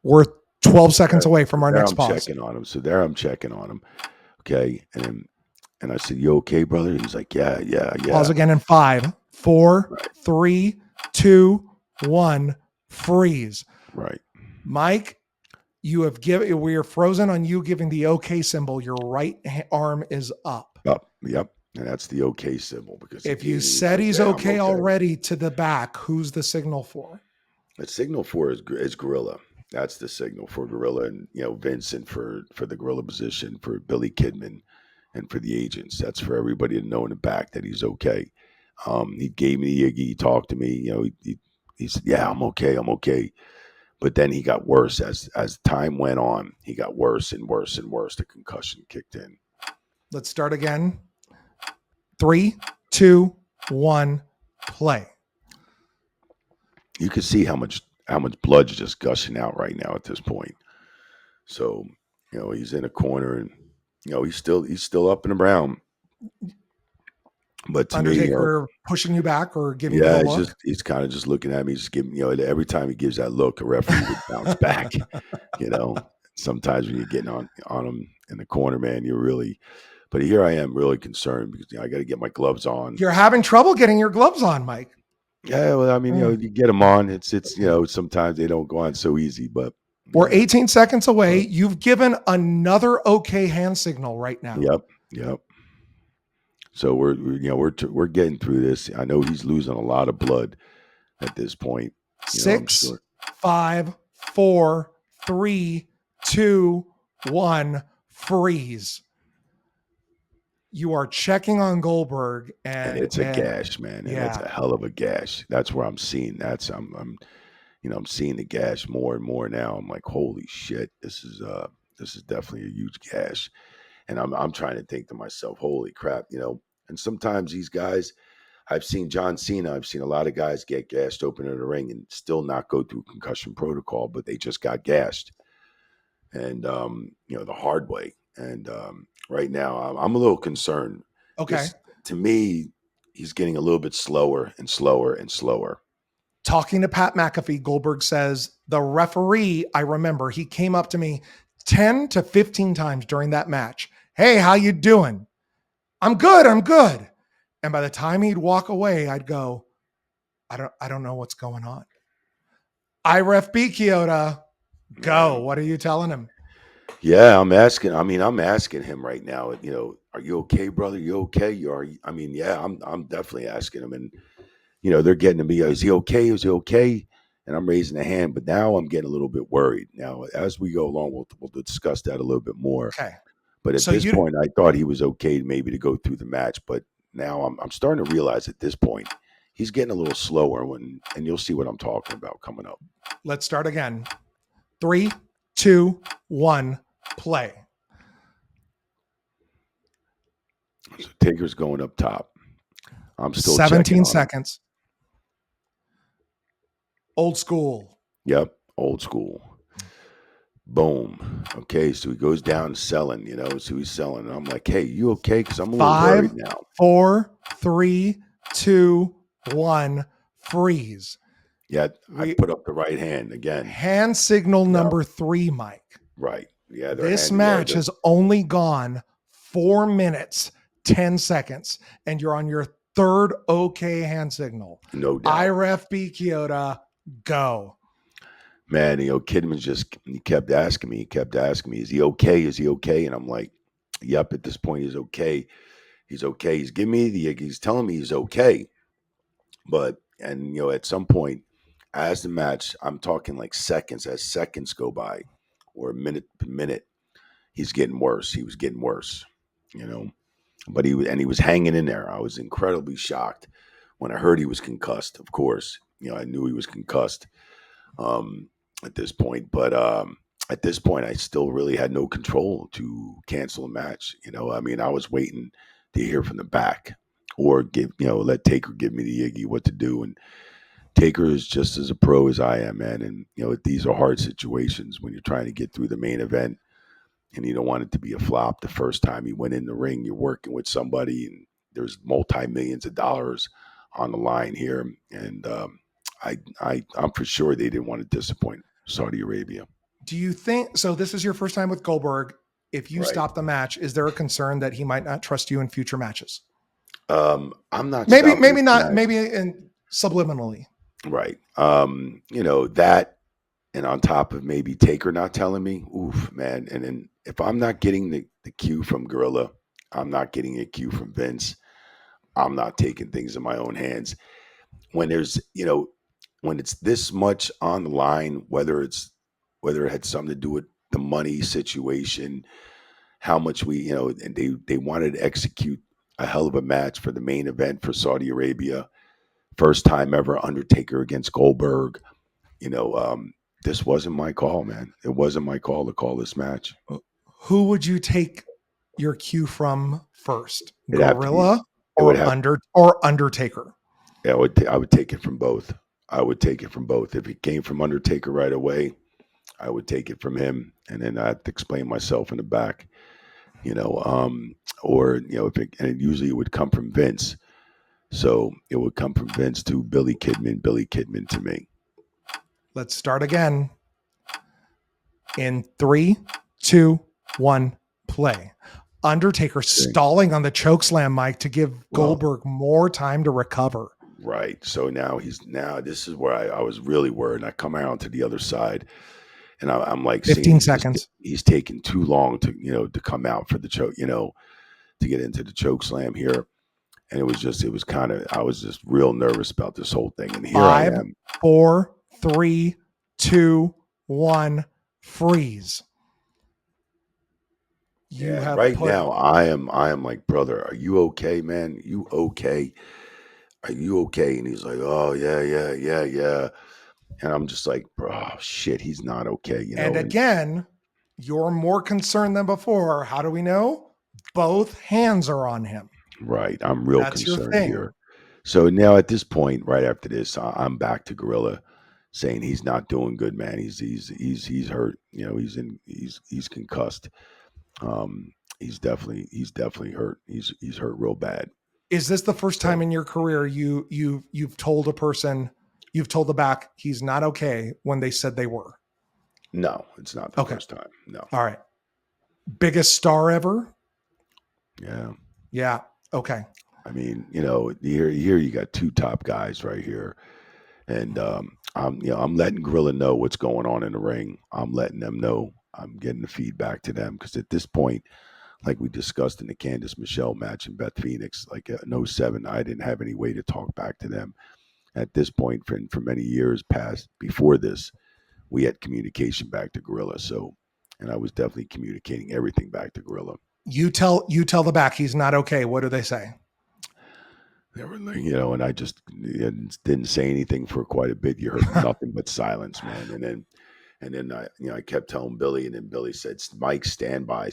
We're 12 seconds away from our next pause. Checking on him. So there I'm checking on him. Okay. And I said, "You okay, brother?" He's like, yeah. Pause again in 5, 4, 3, 2, 1, freeze. Right. Mike, we are frozen on you giving the okay symbol. Your right arm is up. Up. Yep. And that's the okay symbol, because if you said he's okay already to the back, who's the signal for? The signal for is Gorilla. That's the signal for Gorilla, and Vincent for the Gorilla position, for Billy Kidman, and for the agents. That's for everybody to know in the back that he's okay. He gave me the Iggy. He talked to me. He said, "Yeah, I'm okay." But then he got worse as time went on. He got worse and worse and worse. The concussion kicked in. Let's start again. 3, 2, 1, play. You can see how much blood's just gushing out right now at this point. So, he's in a corner, and he's still up and around. But to Undertaker me, pushing you back or giving you a look? he's kind of just looking at me, just giving, every time he gives that look, a referee would bounce back. Sometimes when you're getting on him in the corner, man, but here I am really concerned, because I got to get my gloves on. You're having trouble getting your gloves on, Mike. Yeah, well, I mean, you get them on. It's sometimes they don't go on so easy, but we're 18 seconds away. You've given another okay hand signal right now. Yep. So we're getting through this. I know he's losing a lot of blood at this point. 6, 5, 4, 3, 2, 1, freeze. You are checking on Goldberg, and it's a gash, man. And it's a hell of a gash. That's where I'm seeing. I'm seeing the gash more and more now. I'm like, holy shit, this is definitely a huge gash. And I'm trying to think to myself, holy crap, And sometimes these guys, I've seen John Cena, I've seen a lot of guys get gashed open in the ring and still not go through concussion protocol, but they just got gashed, and the hard way. And right now, I'm a little concerned. Okay. To me, he's getting a little bit slower and slower and slower. Talking to Pat McAfee, Goldberg says, the referee, I remember, he came up to me 10 to 15 times during that match. Hey, how you doing? I'm good. I'm good. And by the time he'd walk away, I'd go, I don't know what's going on. Ref B Chioda, go. Man. What are you telling him? Yeah, I'm asking. I mean, I'm asking him right now. You know, are you okay, brother? You okay? You are. I mean, yeah, I'm definitely asking him, and you know, they're getting to me. Is he okay? Is he okay? And I'm raising a hand, but now I'm getting a little bit worried. Now, as we go along, we'll discuss that a little bit more. Okay. But at So this you point, I thought he was okay, maybe to go through the match. But now I'm starting to realize at this point he's getting a little slower. And you'll see what I'm talking about coming up. let's start again. 3, 2, 1, play. So Taker's going up top. I'm still checking 17 on him. seconds. Old school. Yep, old school. Boom. Okay, so he goes down selling, you know. So he's selling. And I'm like, hey, you okay? Because I'm a little worried 5, now. 4, 3, 2, 1, freeze. Yeah, I We put up the right hand again. hand signal Yeah. number 3, Mike. Right. Yeah, This match has only gone 4 minutes, 10 seconds, and you're on your third okay hand signal. no doubt. Ref B Chioda, go. Man, you know, Kidman he kept asking me, is he okay? Is he okay? And I'm like, yep, at this point he's okay. He's okay. He's telling me he's okay. But and you know, at some point, as the match, I'm talking like seconds, as seconds go by, or minute, he's getting worse. He was getting worse, you know. But he was hanging in there. I was incredibly shocked when I heard he was concussed. Of course, you know, I knew he was concussed um, at this point. But at this point, I still really had no control to cancel a match. You know, I mean, I was waiting to hear from the back or let Taker give me the Iggy what to do. And Taker is just as a pro as I am, man. And you know, these are hard situations when you're trying to get through the main event, and you don't want it to be a flop. The first time he went in the ring, you're working with somebody, and there's multi-millions of dollars on the line here, and I'm for sure they didn't want to disappoint Saudi Arabia. Do you think so? This is your first time with Goldberg. If you Right. stop the match, is there a concern that he might not trust you in future matches? I'm not Maybe, stopping maybe this not. match. Maybe in subliminally. Right. You know, that, and on top of maybe Taker not telling me, oof, man. And then if I'm not getting the cue from Gorilla, I'm not getting a cue from Vince. I'm not taking things in my own hands. When there's, you know, when it's this much on the line, whether it had something to do with the money situation, how much we, you know, and they wanted to execute a hell of a match for the main event for Saudi Arabia, first time ever Undertaker against Goldberg. You know, this wasn't my call, man. It wasn't my call to call this match. Who would you take your cue from first, It'd have to be. Gorilla It would or have. Undertaker? I would take it from both. I would take it from both. If it came from Undertaker right away, I would take it from him, and then I have to explain myself in the back. You know, or you know, and it usually it would come from Vince. So it would come from Vince to Billy Kidman to me. Let's start again. In 3, 2, 1, play. Undertaker stalling on the chokeslam, Mike, to give Goldberg more time to recover. Right. So now this is where I was really worried. And I come out to the other side, and I'm like, 15 seconds. He's taking too long to come out for the choke, to get into the choke slam here. And I was just real nervous about this whole thing. And here 5, I am. 4, 3, 2, 1, freeze. You have right put now I am like, brother, are you okay, man? You okay? Are you okay? And he's like, oh yeah. And I'm just like, bro, oh, shit, he's not okay, And again, you're more concerned than before. How do we know? Both hands are on him. Right. I'm real That's your concerned thing. here. So now at this point, right after this, I'm back to Gorilla saying he's not doing good, man. He's hurt. You know, he's concussed. He's definitely hurt. He's hurt real bad. Is this the first time in your career you've told the back he's not okay when they said they were? No, it's not the Okay. first time. No. All right. Biggest star ever? Yeah. Yeah. Okay. I mean, here you got two top guys right here, and I'm letting Gorilla know what's going on in the ring. I'm letting them know. I'm getting the feedback to them because at this point, like we discussed in the Candice Michelle match in Beth Phoenix, like in '07, I didn't have any way to talk back to them. At this point, for many years past before this, we had communication back to Gorilla. So, and I was definitely communicating everything back to Gorilla. You tell the back he's not okay. What do they say? They were like, and I just didn't say anything for quite a bit. You heard nothing but silence, man. And then I kept telling Billy, and then Billy said, "Mike, stand by,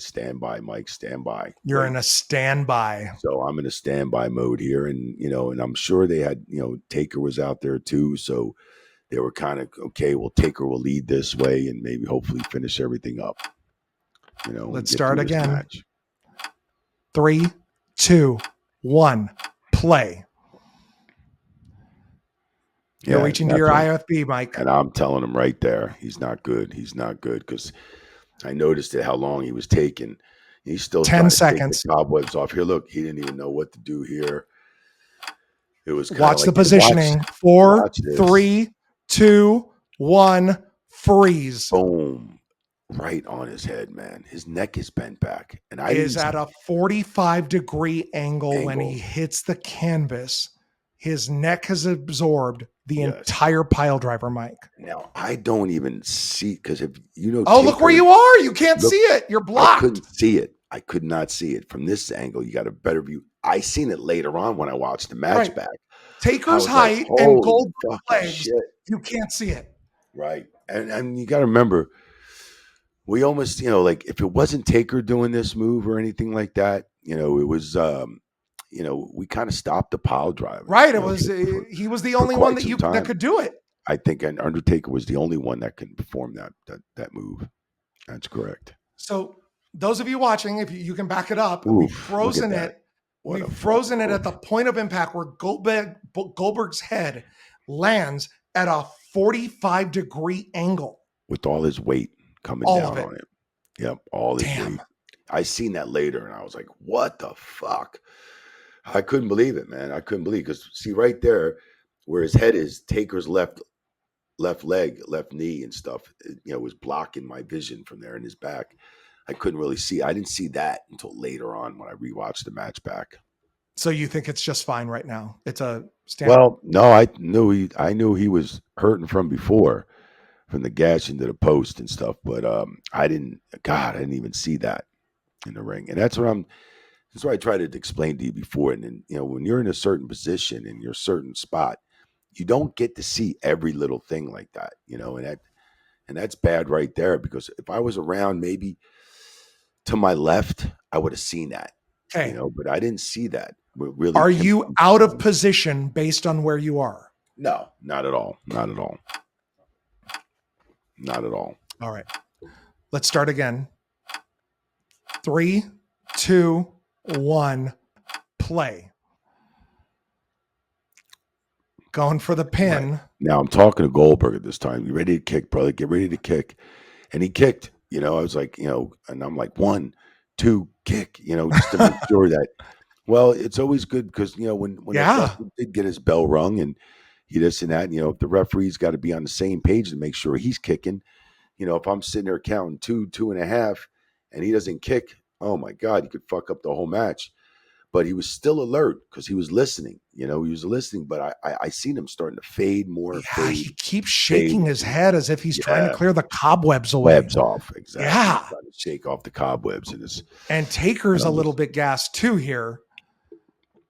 Mike, stand by." You're Wait. in a standby. So I'm in a standby mode here, and and I'm sure they had, Taker was out there too, so they were kind of okay. Well, Taker will lead this way, and maybe hopefully finish everything up. Let's start again. Match. 3, 2, 1, play. You're reaching to your IFB, Mike. And I'm telling him right there, he's not good. He's not good because I noticed how long he was taking. He's still 10 seconds. To take the cobwebs off. Here, look, he didn't even know what to do here. It was watch the positioning. 4, 3, 2, 1, freeze. Boom. Right on his head, man. His neck is bent back. And I is at a 45-degree angle when he hits the canvas. His neck has absorbed the entire pile driver, Mike. Now, I don't even see, because if Oh, Taker, look where you are. You can't see it. You're blocked. I couldn't see it. I could not see it. From this angle, you got a better view. I seen it later on when I watched the match back. Taker's height and Goldberg's legs, you can't see it. Right. And you got to remember, we almost, like if it wasn't Taker doing this move or anything like that, it was, we kind of stopped the pile driver. Right. It was, he was the only one that could do it. I think an Undertaker was the only one that can perform that move. That's correct. So those of you watching, if you can back it up, we've frozen it. We've frozen it at the point of impact where Goldberg's head lands at a 45-degree angle. With all his weight coming down on him. Yep, all his weight. I seen that later, and I was like, what the fuck? I couldn't believe it, man. I couldn't believe it. Because, see, right there, where his head is, Taker's left leg, left knee and stuff, was blocking my vision from there in his back. I couldn't really see. I didn't see that until later on when I rewatched the match back. So you think it's just fine right now? It's a standard. Well, no, I knew he was hurting from before, from the gash into the post and stuff. But I didn't even see that in the ring. And that's what I tried to explain to you before. And then, when you're in a certain position in your certain spot, you don't get to see every little thing like that, and that's bad right there, because if I was around maybe to my left, I would have seen that. Okay. But I didn't see that. Really, are you out of position based on where you are? No, not at all. Not at all. Not at all. All right. Let's start again. 3, 2, 1, play. Going for the pin. Right. Now I'm talking to Goldberg at this time. You ready to kick, brother? Get ready to kick. And he kicked. I was like, and I'm like, 1, 2, kick, just to make sure that. Well, it's always good because, when the did get his bell rung and he this and that, if the referee's got to be on the same page to make sure he's kicking, if I'm sitting there counting 2, 2.5, and he doesn't kick, oh my God, he could fuck up the whole match. But he was still alert because he was listening. He was listening, but I seen him starting to fade more. Yeah, he keeps shaking his head as if he's trying to clear the cobwebs away. Webs off, exactly. Yeah. He's trying to shake off the cobwebs. And Taker's a little bit gassed too here.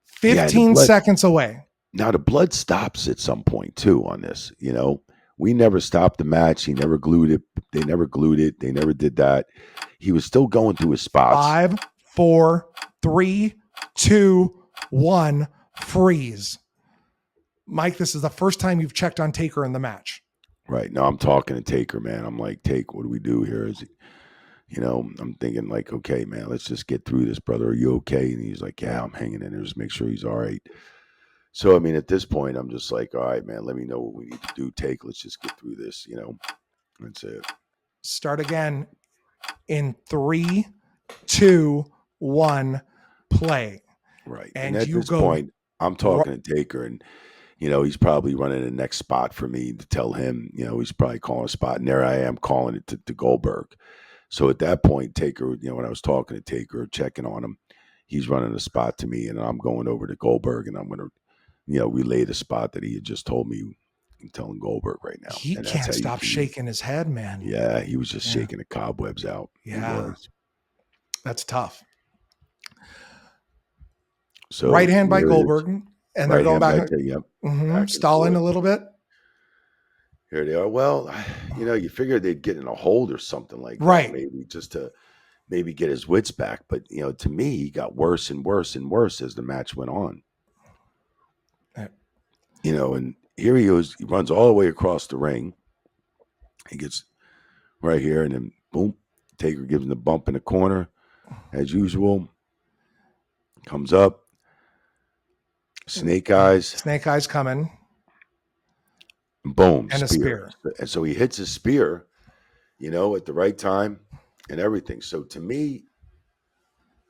15 seconds away. Now the blood stops at some point too on this. We never stopped the match. He never glued it. They never glued it. They never did that. He was still going through his spots. 5, 4, 3, 2, 1, freeze. Mike, this is the first time you've checked on Taker in the match. Right. Now I'm talking to Taker, man. I'm like, Take, what do we do here? I'm thinking like, okay, man, let's just get through this, brother. Are you okay? And he's like, yeah, I'm hanging in there. Just make sure he's all right. So, I mean, at this point, I'm just like, all right, man, let me know what we need to do. Let's just get through this, That's it. Start again in 3, 2, 1, play. Right. And And at you this go, point, I'm talking to Taker, and he's probably running the next spot for me to tell him, he's probably calling a spot. And there I am calling it to Goldberg. So at that point, Taker, when I was talking to Taker, checking on him, he's running a spot to me, and I'm going over to Goldberg, and I'm going to, relay the spot that he had just told me. I'm telling Goldberg right now. he And that's can't how you stop feed. shaking his head, man. Yeah, he was just Yeah. shaking the cobwebs out. He Yeah. was. That's tough. So Right hand by there it is. Goldberg, and they're Right going hand back. back to, yep, back and Stalling forth. a little bit. Here they are. Well, you figured they'd get in a hold or something like that, Right. maybe just to maybe get his wits back. But to me, he got worse and worse and worse as the match went on. Right. And here he goes. He runs all the way across the ring. He gets right here, and then boom, Taker gives him the bump in the corner, as usual. Comes up, snake eyes, Snake eyes coming, and boom, and a spear. And so he hits his spear, at the right time, and everything. So to me,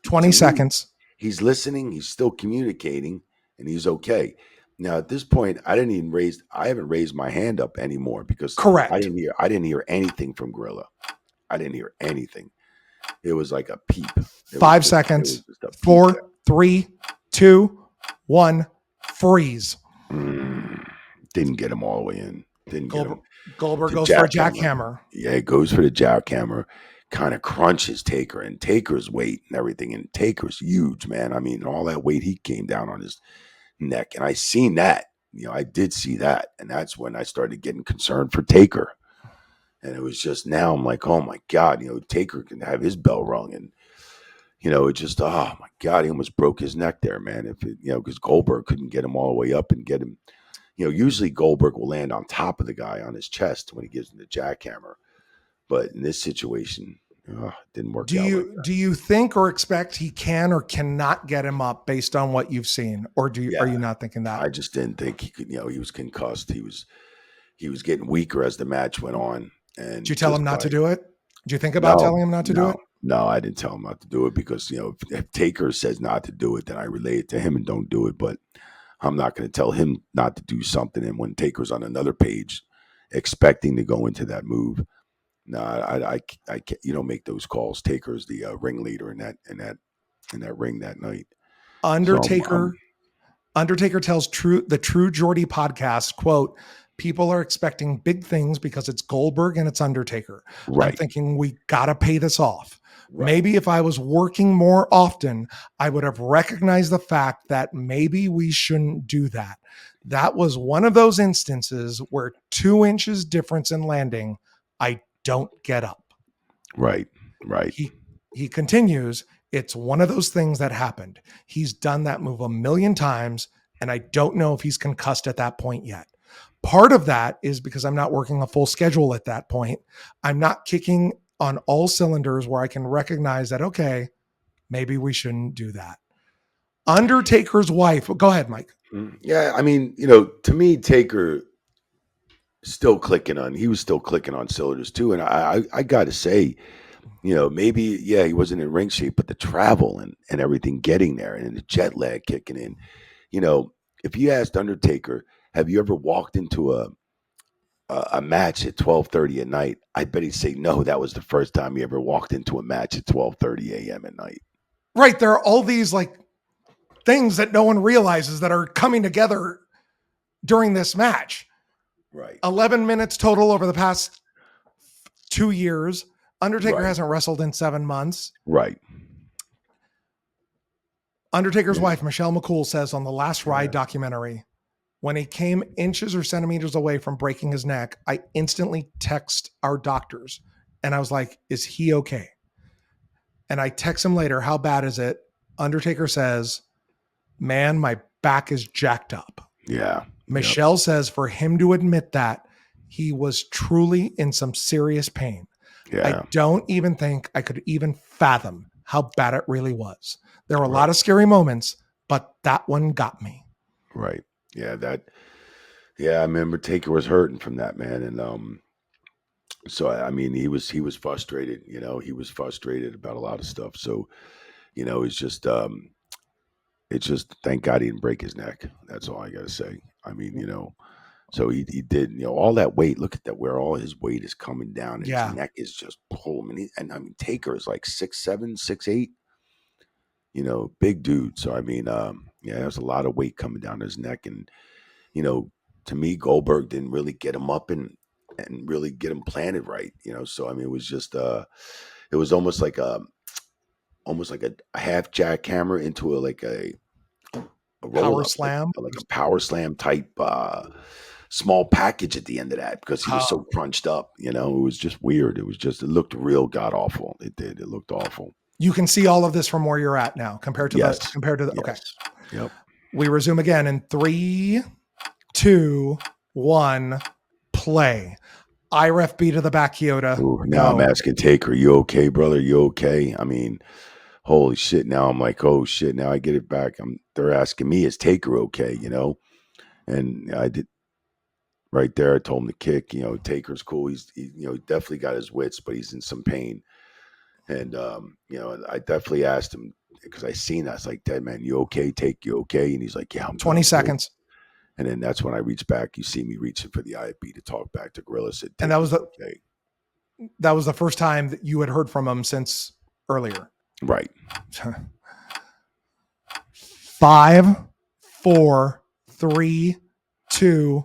20 seconds. He's listening. He's still communicating, and he's okay. Now at this point, I haven't raised my hand up anymore because Correct. I didn't hear anything from Gorilla. I didn't hear anything. It was like a peep. 5 seconds. 4, 3, 2, 1, freeze. Didn't get him all the way in. Didn't get him. Goldberg goes for a jackhammer. Yeah, he goes for the jackhammer. Kind of crunches Taker, and Taker's weight and everything. And Taker's huge, man. I mean, all that weight he came down on his neck. And I seen that. I did see that. And that's when I started getting concerned for Taker. And it was just now I'm like, oh my God, Taker can have his bell rung. And, it just, oh my God, he almost broke his neck there, man. Because Goldberg couldn't get him all the way up and get him. Usually Goldberg will land on top of the guy on his chest when he gives him the jackhammer. But in this situation, it didn't work out. Do you think or expect he can or cannot get him up based on what you've seen? Or are you not thinking that? I just didn't think he could, he was concussed. He was getting weaker as the match went on. And did you tell him not to do it? Did you think about telling him not to do it? No, I didn't tell him not to do it because, if Taker says not to do it, then I relay it to him and don't do it. But I'm not going to tell him not to do something. And when Taker's on another page expecting to go into that move, no, I can't, you don't make those calls. Taker's the ringleader in that ring that night. Undertaker tells the True Geordie podcast, quote, people are expecting big things because it's Goldberg and it's Undertaker. Right. I'm thinking we got to pay this off. Right. Maybe if I was working more often, I would have recognized the fact that maybe we shouldn't do that. That was one of those instances where 2 inches difference in landing, I don't get up. Right. He continues, it's one of those things that happened. He's done that move a million times, and I don't know if he's concussed at that point yet. Part of that is because I'm not working a full schedule at that point. I'm not kicking on all cylinders where I can recognize that, okay, maybe we shouldn't do that. Undertaker's wife. Go ahead, Mike. Yeah, I mean, to me, Taker he was still clicking on cylinders too. And I got to say, maybe, yeah, he wasn't in ring shape, but the travel and everything getting there and the jet lag kicking in, if you asked Undertaker, have you ever walked into a match at 12:30 at night? I bet he'd say no. That was the first time he ever walked into a match at 12:30 a.m. at night. Right. There are all these like things that no one realizes that are coming together during this match. Right. 11 minutes total over the past 2 years. Undertaker hasn't wrestled in 7 months. Right. Undertaker's wife, Michelle McCool, says on the Last Ride documentary, when he came inches or centimeters away from breaking his neck, I instantly text our doctors. And I was like, is he okay? And I text him later, how bad is it? Undertaker says, man, my back is jacked up. Yeah. Michelle says for him to admit that, he was truly in some serious pain. I Yeah. don't even think I could even fathom how bad it really was. There were a lot Right. of scary moments, but that one got me. Right. Yeah. Yeah. I remember Taker was hurting from that, man, and so I mean, he was frustrated. He was frustrated about a lot of stuff. So it's just thank God he didn't break his neck. That's all I got to say. I mean, so he did, all that weight. Look at that, where all his weight is coming down, and his Yeah. neck is just pulling. And I mean, Taker is like 6'7", 6'8", big dude. So I mean, yeah, there's a lot of weight coming down his neck, and you know, to me, Goldberg didn't really get him up and really get him planted right. So I mean, it was just it was almost like a half jackhammer into a roll Power up, slam. like a power slam type small package at the end of that because he was so Oh, crunched up. It was just weird. It looked real god awful. It did. It looked awful. you can see all of this from where you're at now Yes. compared to the, okay. Yes. Yep. We resume again in 3, 2, 1, play. IRFB to the back, Chioda. Ooh, now I'm Go. asking Taker, you okay, brother? You okay? I mean, holy shit. Now I'm like, oh shit. Now I get it back. They're asking me, is Taker okay? And I did right there. I told him to kick. Taker's cool. He definitely got his wits, but he's in some pain. And I definitely asked him because I seen that. I was like, "Dead man, you okay? Take you okay?" And he's like, "Yeah, I'm good. 20 I'm good." seconds. And then that's when I reached back. You see me reaching for the IFB to talk back to Gorilla. Said, And that was "Taker's the okay." first time that you had heard from him since earlier. Right. 5, 4, 3, 2,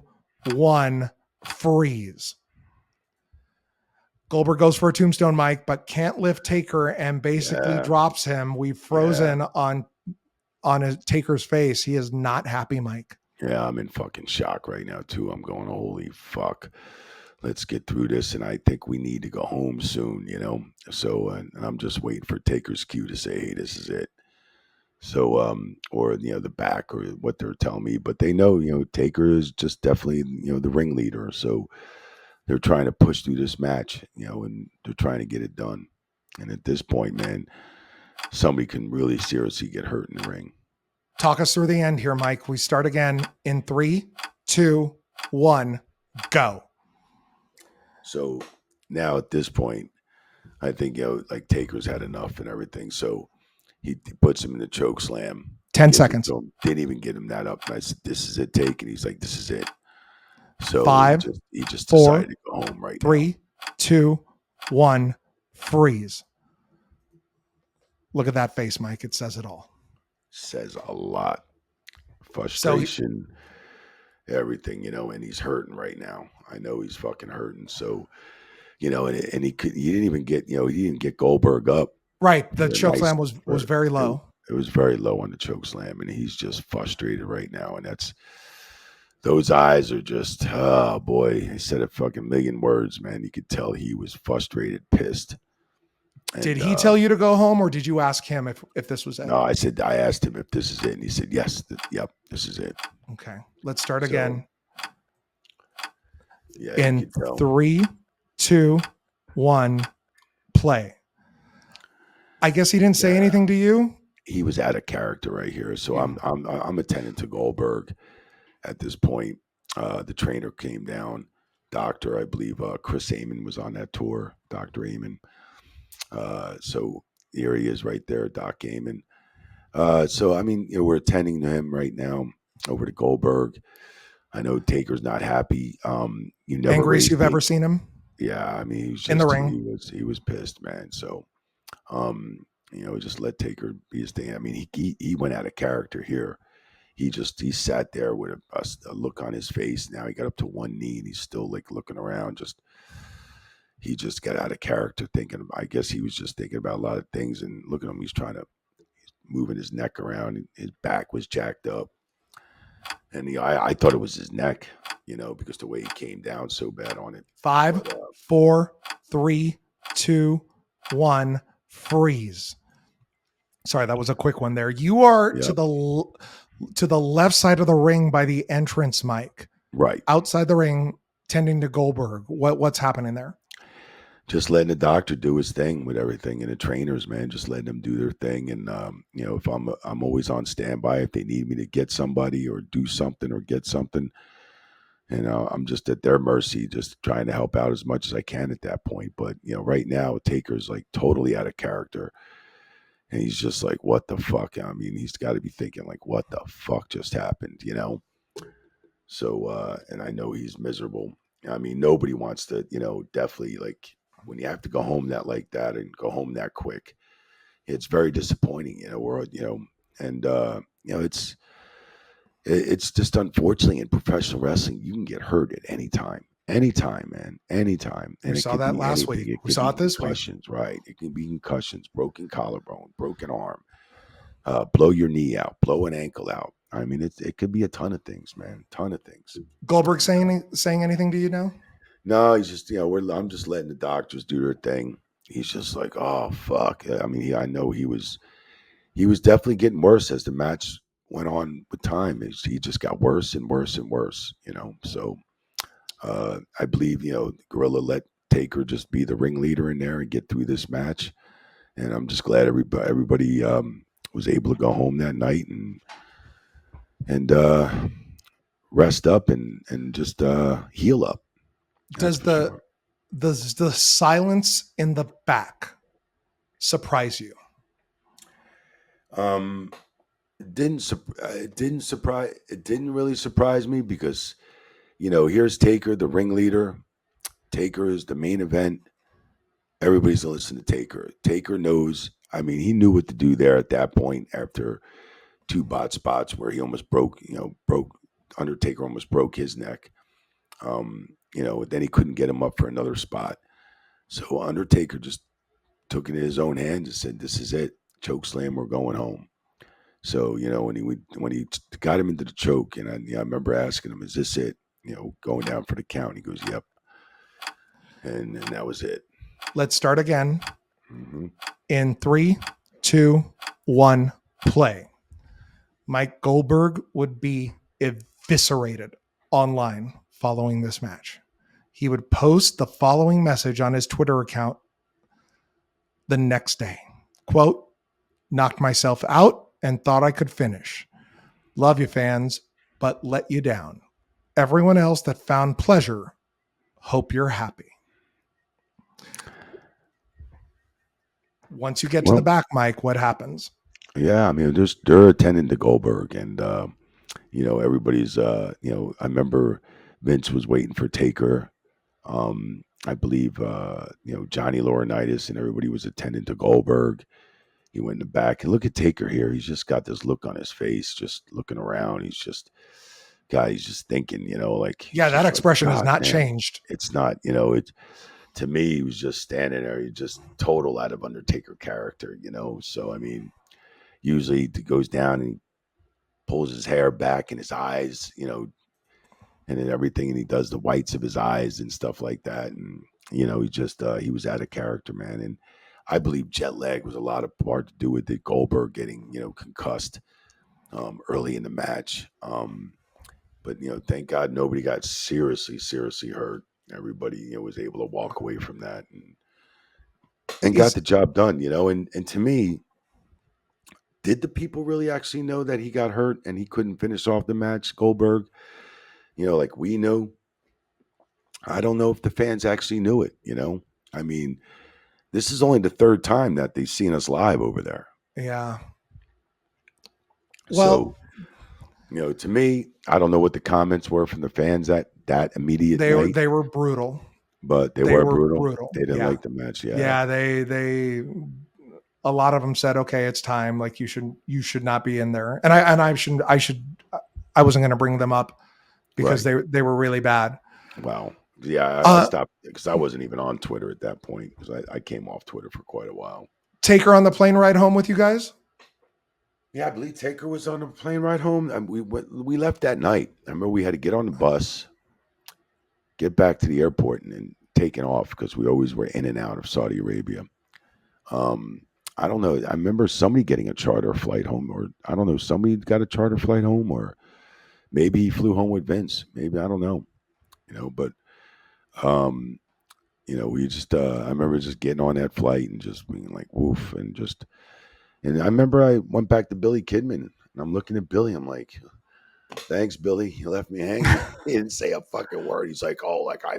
1, freeze. Goldberg goes for a tombstone, Mike, but can't lift Taker and basically Yeah. drops him. We've frozen on his Taker's face. He is not happy, Mike. Yeah. I'm in fucking shock right now too. I'm going, holy fuck. Let's get through this, and I think we need to go home soon. So and I'm just waiting for Taker's cue to say, "Hey, this is it." So, or the back or what they're telling me, but they know, Taker is just definitely, the ringleader. So they're trying to push through this match, and they're trying to get it done. And at this point, man, somebody can really seriously get hurt in the ring. Talk us through the end here, Mike. We start again in 3, 2, 1, go. So now at this point, I think, like Taker's had enough and everything. So he puts him in the choke slam. 10 Gives it seconds. to him. Didn't even get him that up. And I said, "This is it, Take." And he's like, "This is it." So 5, he just 4, decided to go home right now. 3, 2, 1, freeze. Look at that face, Mike. It says it all. Says a lot. So Frustration, everything, and he's hurting right now. I know he's fucking hurting. So, and he didn't even get, he didn't get Goldberg up. right, the for a choke nice slam was very low. It was very low on the choke slam, and he's just frustrated right now. And those eyes are just, oh boy, he said a fucking million words, man. You could tell he was frustrated, pissed. Did And he tell you to go home, or did you ask him if this was it? no, I asked him if this is it, and he said yes. Yep, this is it. Okay, let's start So, again. Yeah, In 3, 2, 1, play. I guess he didn't say anything to you. he was out of character right here. So Yeah. I'm attending to Goldberg at this point. The trainer came down. Doctor, I believe Chris Amon was on that tour. Dr. Amon. So here he is right there, Doc Amon. So I mean, we're attending to him right now over to Goldberg. I know Taker's not happy. You never Angriest you've raised me. ever seen him Yeah, I mean, he was in the just ring. he was pissed, man. So just let Taker be his thing. I mean, he went out of character here. He sat there with a look on his face. Now he got up to one knee and he's still like looking around. He just got out of character thinking. I guess he was just thinking about a lot of things and look at him. He's moving his neck around. His back was jacked up, and I thought it was his neck, because the way he came down so bad on it. 5, 4, 3, 2, 1, freeze. Sorry, that was a quick one there. You are Yep. to the left side of the ring by the entrance, Mike. Right. Outside the ring, tending to Goldberg. What's happening there? just letting the doctor do his thing with everything, and the trainers, man, just letting them do their thing. And if I'm always on standby if they need me to get somebody or do something or get something. And I'm just at their mercy, just trying to help out as much as I can at that point. But right now, Taker's like totally out of character, and he's just like, "What the fuck?" I mean, he's got to be thinking like, "What the fuck just happened?" So, and I know he's miserable. I mean, nobody wants to, definitely like when you have to go home that like that and go home that quick. It's very disappointing, and it's just unfortunately in professional wrestling, you can get hurt at any time, man, anytime, We and it saw could that be last anything. week. It We could saw be it this week. concussions, right? It can be concussions, broken collarbone, broken arm, blow your knee out, blow an ankle out. I mean, it could be a ton of things, man, ton of things. Goldberg saying anything to you now? No, he's just I'm just letting the doctors do their thing. He's just like, oh fuck. I mean, I know he was definitely getting worse as the match went on with time. He just got worse and worse and worse. So I believe Gorilla let Taker just be the ringleader in there and get through this match. And I'm just glad everybody was able to go home that night and rest up and just heal up. That's Does for the sure. does the silence in the back surprise you? Um, it didn't really surprise me because here's Taker, the ringleader. Taker is the main event. Everybody's gonna listen to Taker. Taker knows. I mean, he knew what to do there at that point after two bot spots where he almost broke. Undertaker almost broke his neck. Then he couldn't get him up for another spot. So Undertaker just took it in his own hands and said, "This is it, choke slam. We're going home." So when he got him into the choke, and I remember asking him, "Is this it?" Going down for the count. He goes, "Yep," and that was it. Let's start again Hmm. in 3, 2, 1, play. Mike Goldberg would be eviscerated online following this match. He would post the following message on his Twitter account the next day. Quote, knocked myself out and thought I could finish. Love you, fans, but let you down. Everyone else that found pleasure, hope you're happy. Once you get to the Well, back, Mike, what happens? yeah, I mean, they're attending to Goldberg, and everybody's. I remember Vince was waiting for Taker. I believe Johnny Laurinaitis and everybody was attending to Goldberg. He went in the back and look at Taker here. He's just got this look on his face, just looking around. He's just thinking, like he's Yeah, that just like, expression has God not damn, changed. it's not, it to me, he was just standing there. He just total out of Undertaker character. So I mean, usually he goes down and he pulls his hair back and his eyes, and then everything, and he does the whites of his eyes and stuff like that. And he just he was out of character, man. And I believe jet lag was a lot of part to do with the Goldberg getting concussed early in the match. But thank God nobody got seriously hurt. Everybody was able to walk away from that and got Is the job done. And to me, did the people really actually know that he got hurt and he couldn't finish off the match, Goldberg? Like we knew. I don't know if the fans actually knew it. I mean, this is only the third time that they've seen us live over there. yeah. So, Well, to me, I don't know what the comments were from the fans that immediate night, they were brutal. but they They were were brutal. brutal. They didn't Yeah. like the match. Yeah. Yeah, they a lot of them said, "Okay, it's time. Like you should not be in there." And I wasn't going to bring them up because Right. they were really bad. Wow. Yeah, I Uh stopped because I wasn't even on Twitter at that point because I came off Twitter for quite a while. Taker on the plane ride home with you guys? Yeah, I believe Taker was on the plane ride home. And we left that night. I remember we had to get on the bus, get back to the airport, and then taking off because we always were in and out of Saudi Arabia. Um, I don't know. I remember somebody getting a charter flight home, or I don't know, somebody got a charter flight home, or maybe he flew home with Vince. Maybe I don't know. But um, we just I remember just getting on that flight and just being like woof and I remember I went back to Billy Kidman and I'm looking at Billy. I'm like, thanks, Billy. You left me hanging. He didn't say a fucking word. He's like, oh, like I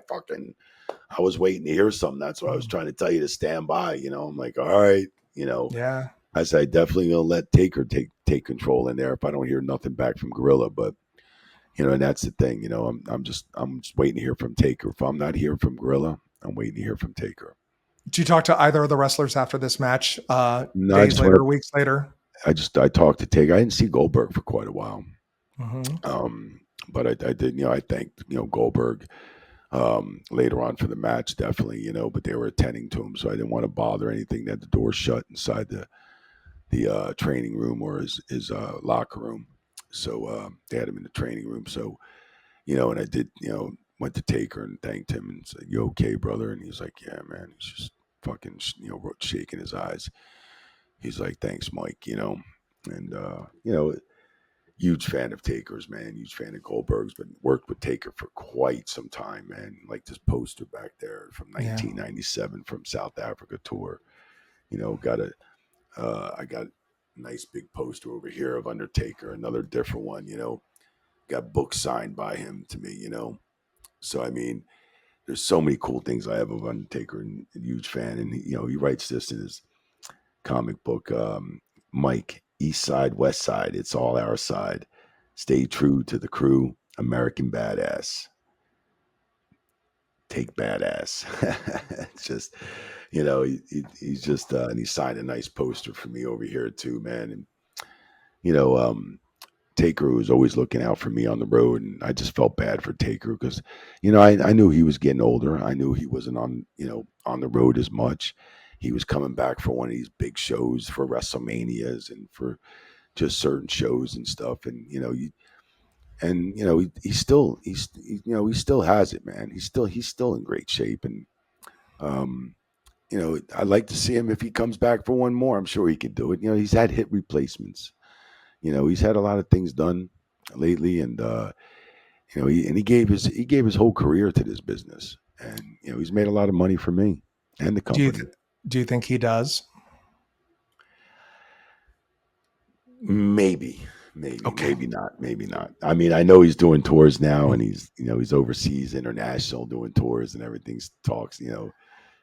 was waiting to hear something. That's what I was trying to tell you to stand by. I'm like, all right, Yeah. I said, I definitely gonna let Taker take control in there if I don't hear nothing back from Gorilla. But and that's the thing. I'm just waiting to hear from Taker. If I'm not hearing from Gorilla, I'm waiting to hear from Taker. Did you talk to either of the wrestlers after this match? No, Days later, weeks later? I talked to Taker. I didn't see Goldberg for quite a while. Mm-hmm. But I did, I thanked, Goldberg later on for the match, definitely, but they were attending to him. So I didn't want to bother anything. They had the door shut inside the training room or his locker room. So they had him in the training room. So, and I did, went to Taker and thanked him and said, you okay, brother? And he's like, yeah, man. He's just fucking, shaking his eyes. He's like, thanks, Mike, and, huge fan of Taker's, man. Huge fan of Goldberg's. Been worked with Taker for quite some time, man. Like this poster back there from Yeah. 1997 from South Africa tour. I got a nice big poster over here of Undertaker, another different one. Got books signed by him to me. So I mean, there's so many cool things I have of Undertaker, and a huge fan. And he writes this in his comic book, Mike, East Side, West Side, it's all our side. Stay true to the crew, American badass. Take badass. It's just, he's just, and he signed a nice poster for me over here too, man. And, you know, um, Taker was always looking out for me on the road, and I just felt bad for Taker because, I knew he was getting older. I knew he wasn't on the road as much. He was coming back for one of these big shows for WrestleManias and for just certain shows and stuff. And he still has it, man. He's still in great shape, and um, I'd like to see him if he comes back for one more. I'm sure he could do it. He's had hip replacements. He's had a lot of things done lately, and he gave his whole career to this business, and he's made a lot of money for me and the Do you company. do you think he does? Maybe, Okay. maybe not. I mean, I know he's doing tours now, and he's overseas, international, doing tours and everything's talks.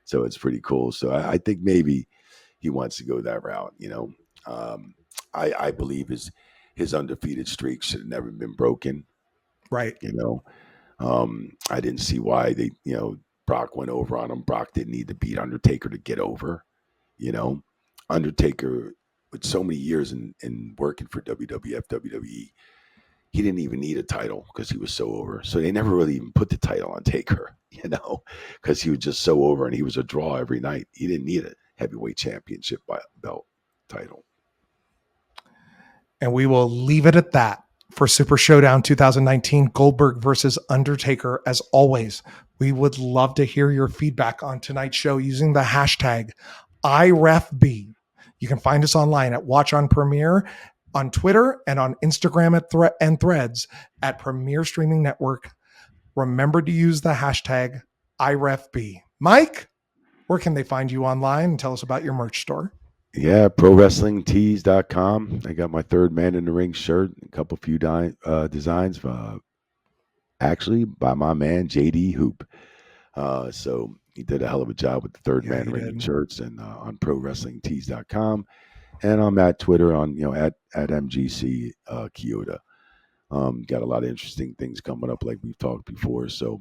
So it's pretty cool. So I think maybe he wants to go that route. Um, I believe his undefeated streak should have never been broken. Right. You know, I didn't see why Brock went over on him. Brock didn't need to beat Undertaker to get over. You know, Undertaker with so many years in working for WWF, WWE, he didn't even need a title because he was so over. So they never really even put the title on Taker, because he was just so over and he was a draw every night. He didn't need a heavyweight championship belt title. And we will leave it at that for Super Showdown 2019 Goldberg versus Undertaker. As always, we would love to hear your feedback on tonight's show using the hashtag IREFB. You can find us online at Watch on Premiere, on Twitter, and on Instagram and Threads at Premiere Streaming Network. Remember to use the hashtag IREFB. Mike, where can they find you online, and tell us about your merch store? Yeah, ProWrestlingTees.com. I got my third Man in the Ring shirt, a couple few designs, actually by my man JD Hoop. So he did a hell of a job with the third Yeah, Man in he the Ring did. shirts, and on ProWrestlingTees.com. And I'm at Twitter on at MGC Chioda. Got a lot of interesting things coming up, like we've talked before. So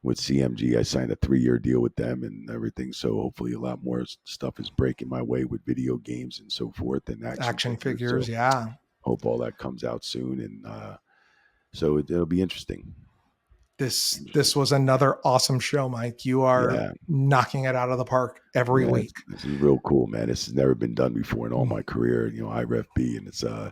with CMG, I signed a 3-year deal with them and everything. So hopefully, a lot more stuff is breaking my way with video games and so forth, and Action figures. figures, So yeah. hope all that comes out soon, and so it'll be interesting. This was another awesome show, Mike. You are Yeah, knocking it out of the park every yeah, week. this is real cool, man. This has never been done before in all my career. IRFB, and it's a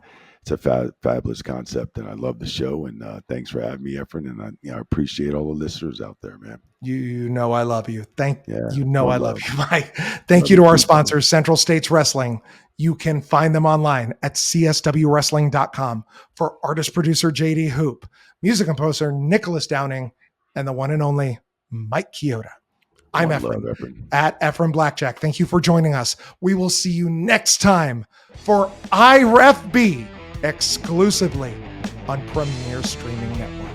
fabulous concept, and I love the show. And thanks for having me, Efren. And I appreciate all the listeners out there, man. You know I love you. Yeah, I one love love, you, Mike. Thank love you you to our too, brother. sponsors, Central States Wrestling. You can find them online at cswwrestling.com. For artist producer JD Hoop, music composer Nicholas Downing, and the one and only Mike Chioda. I'm One love, Efren Efren. at Efren Blackjack. Thank you for joining us. We will see you next time for IREFB exclusively on Premier Streaming Network.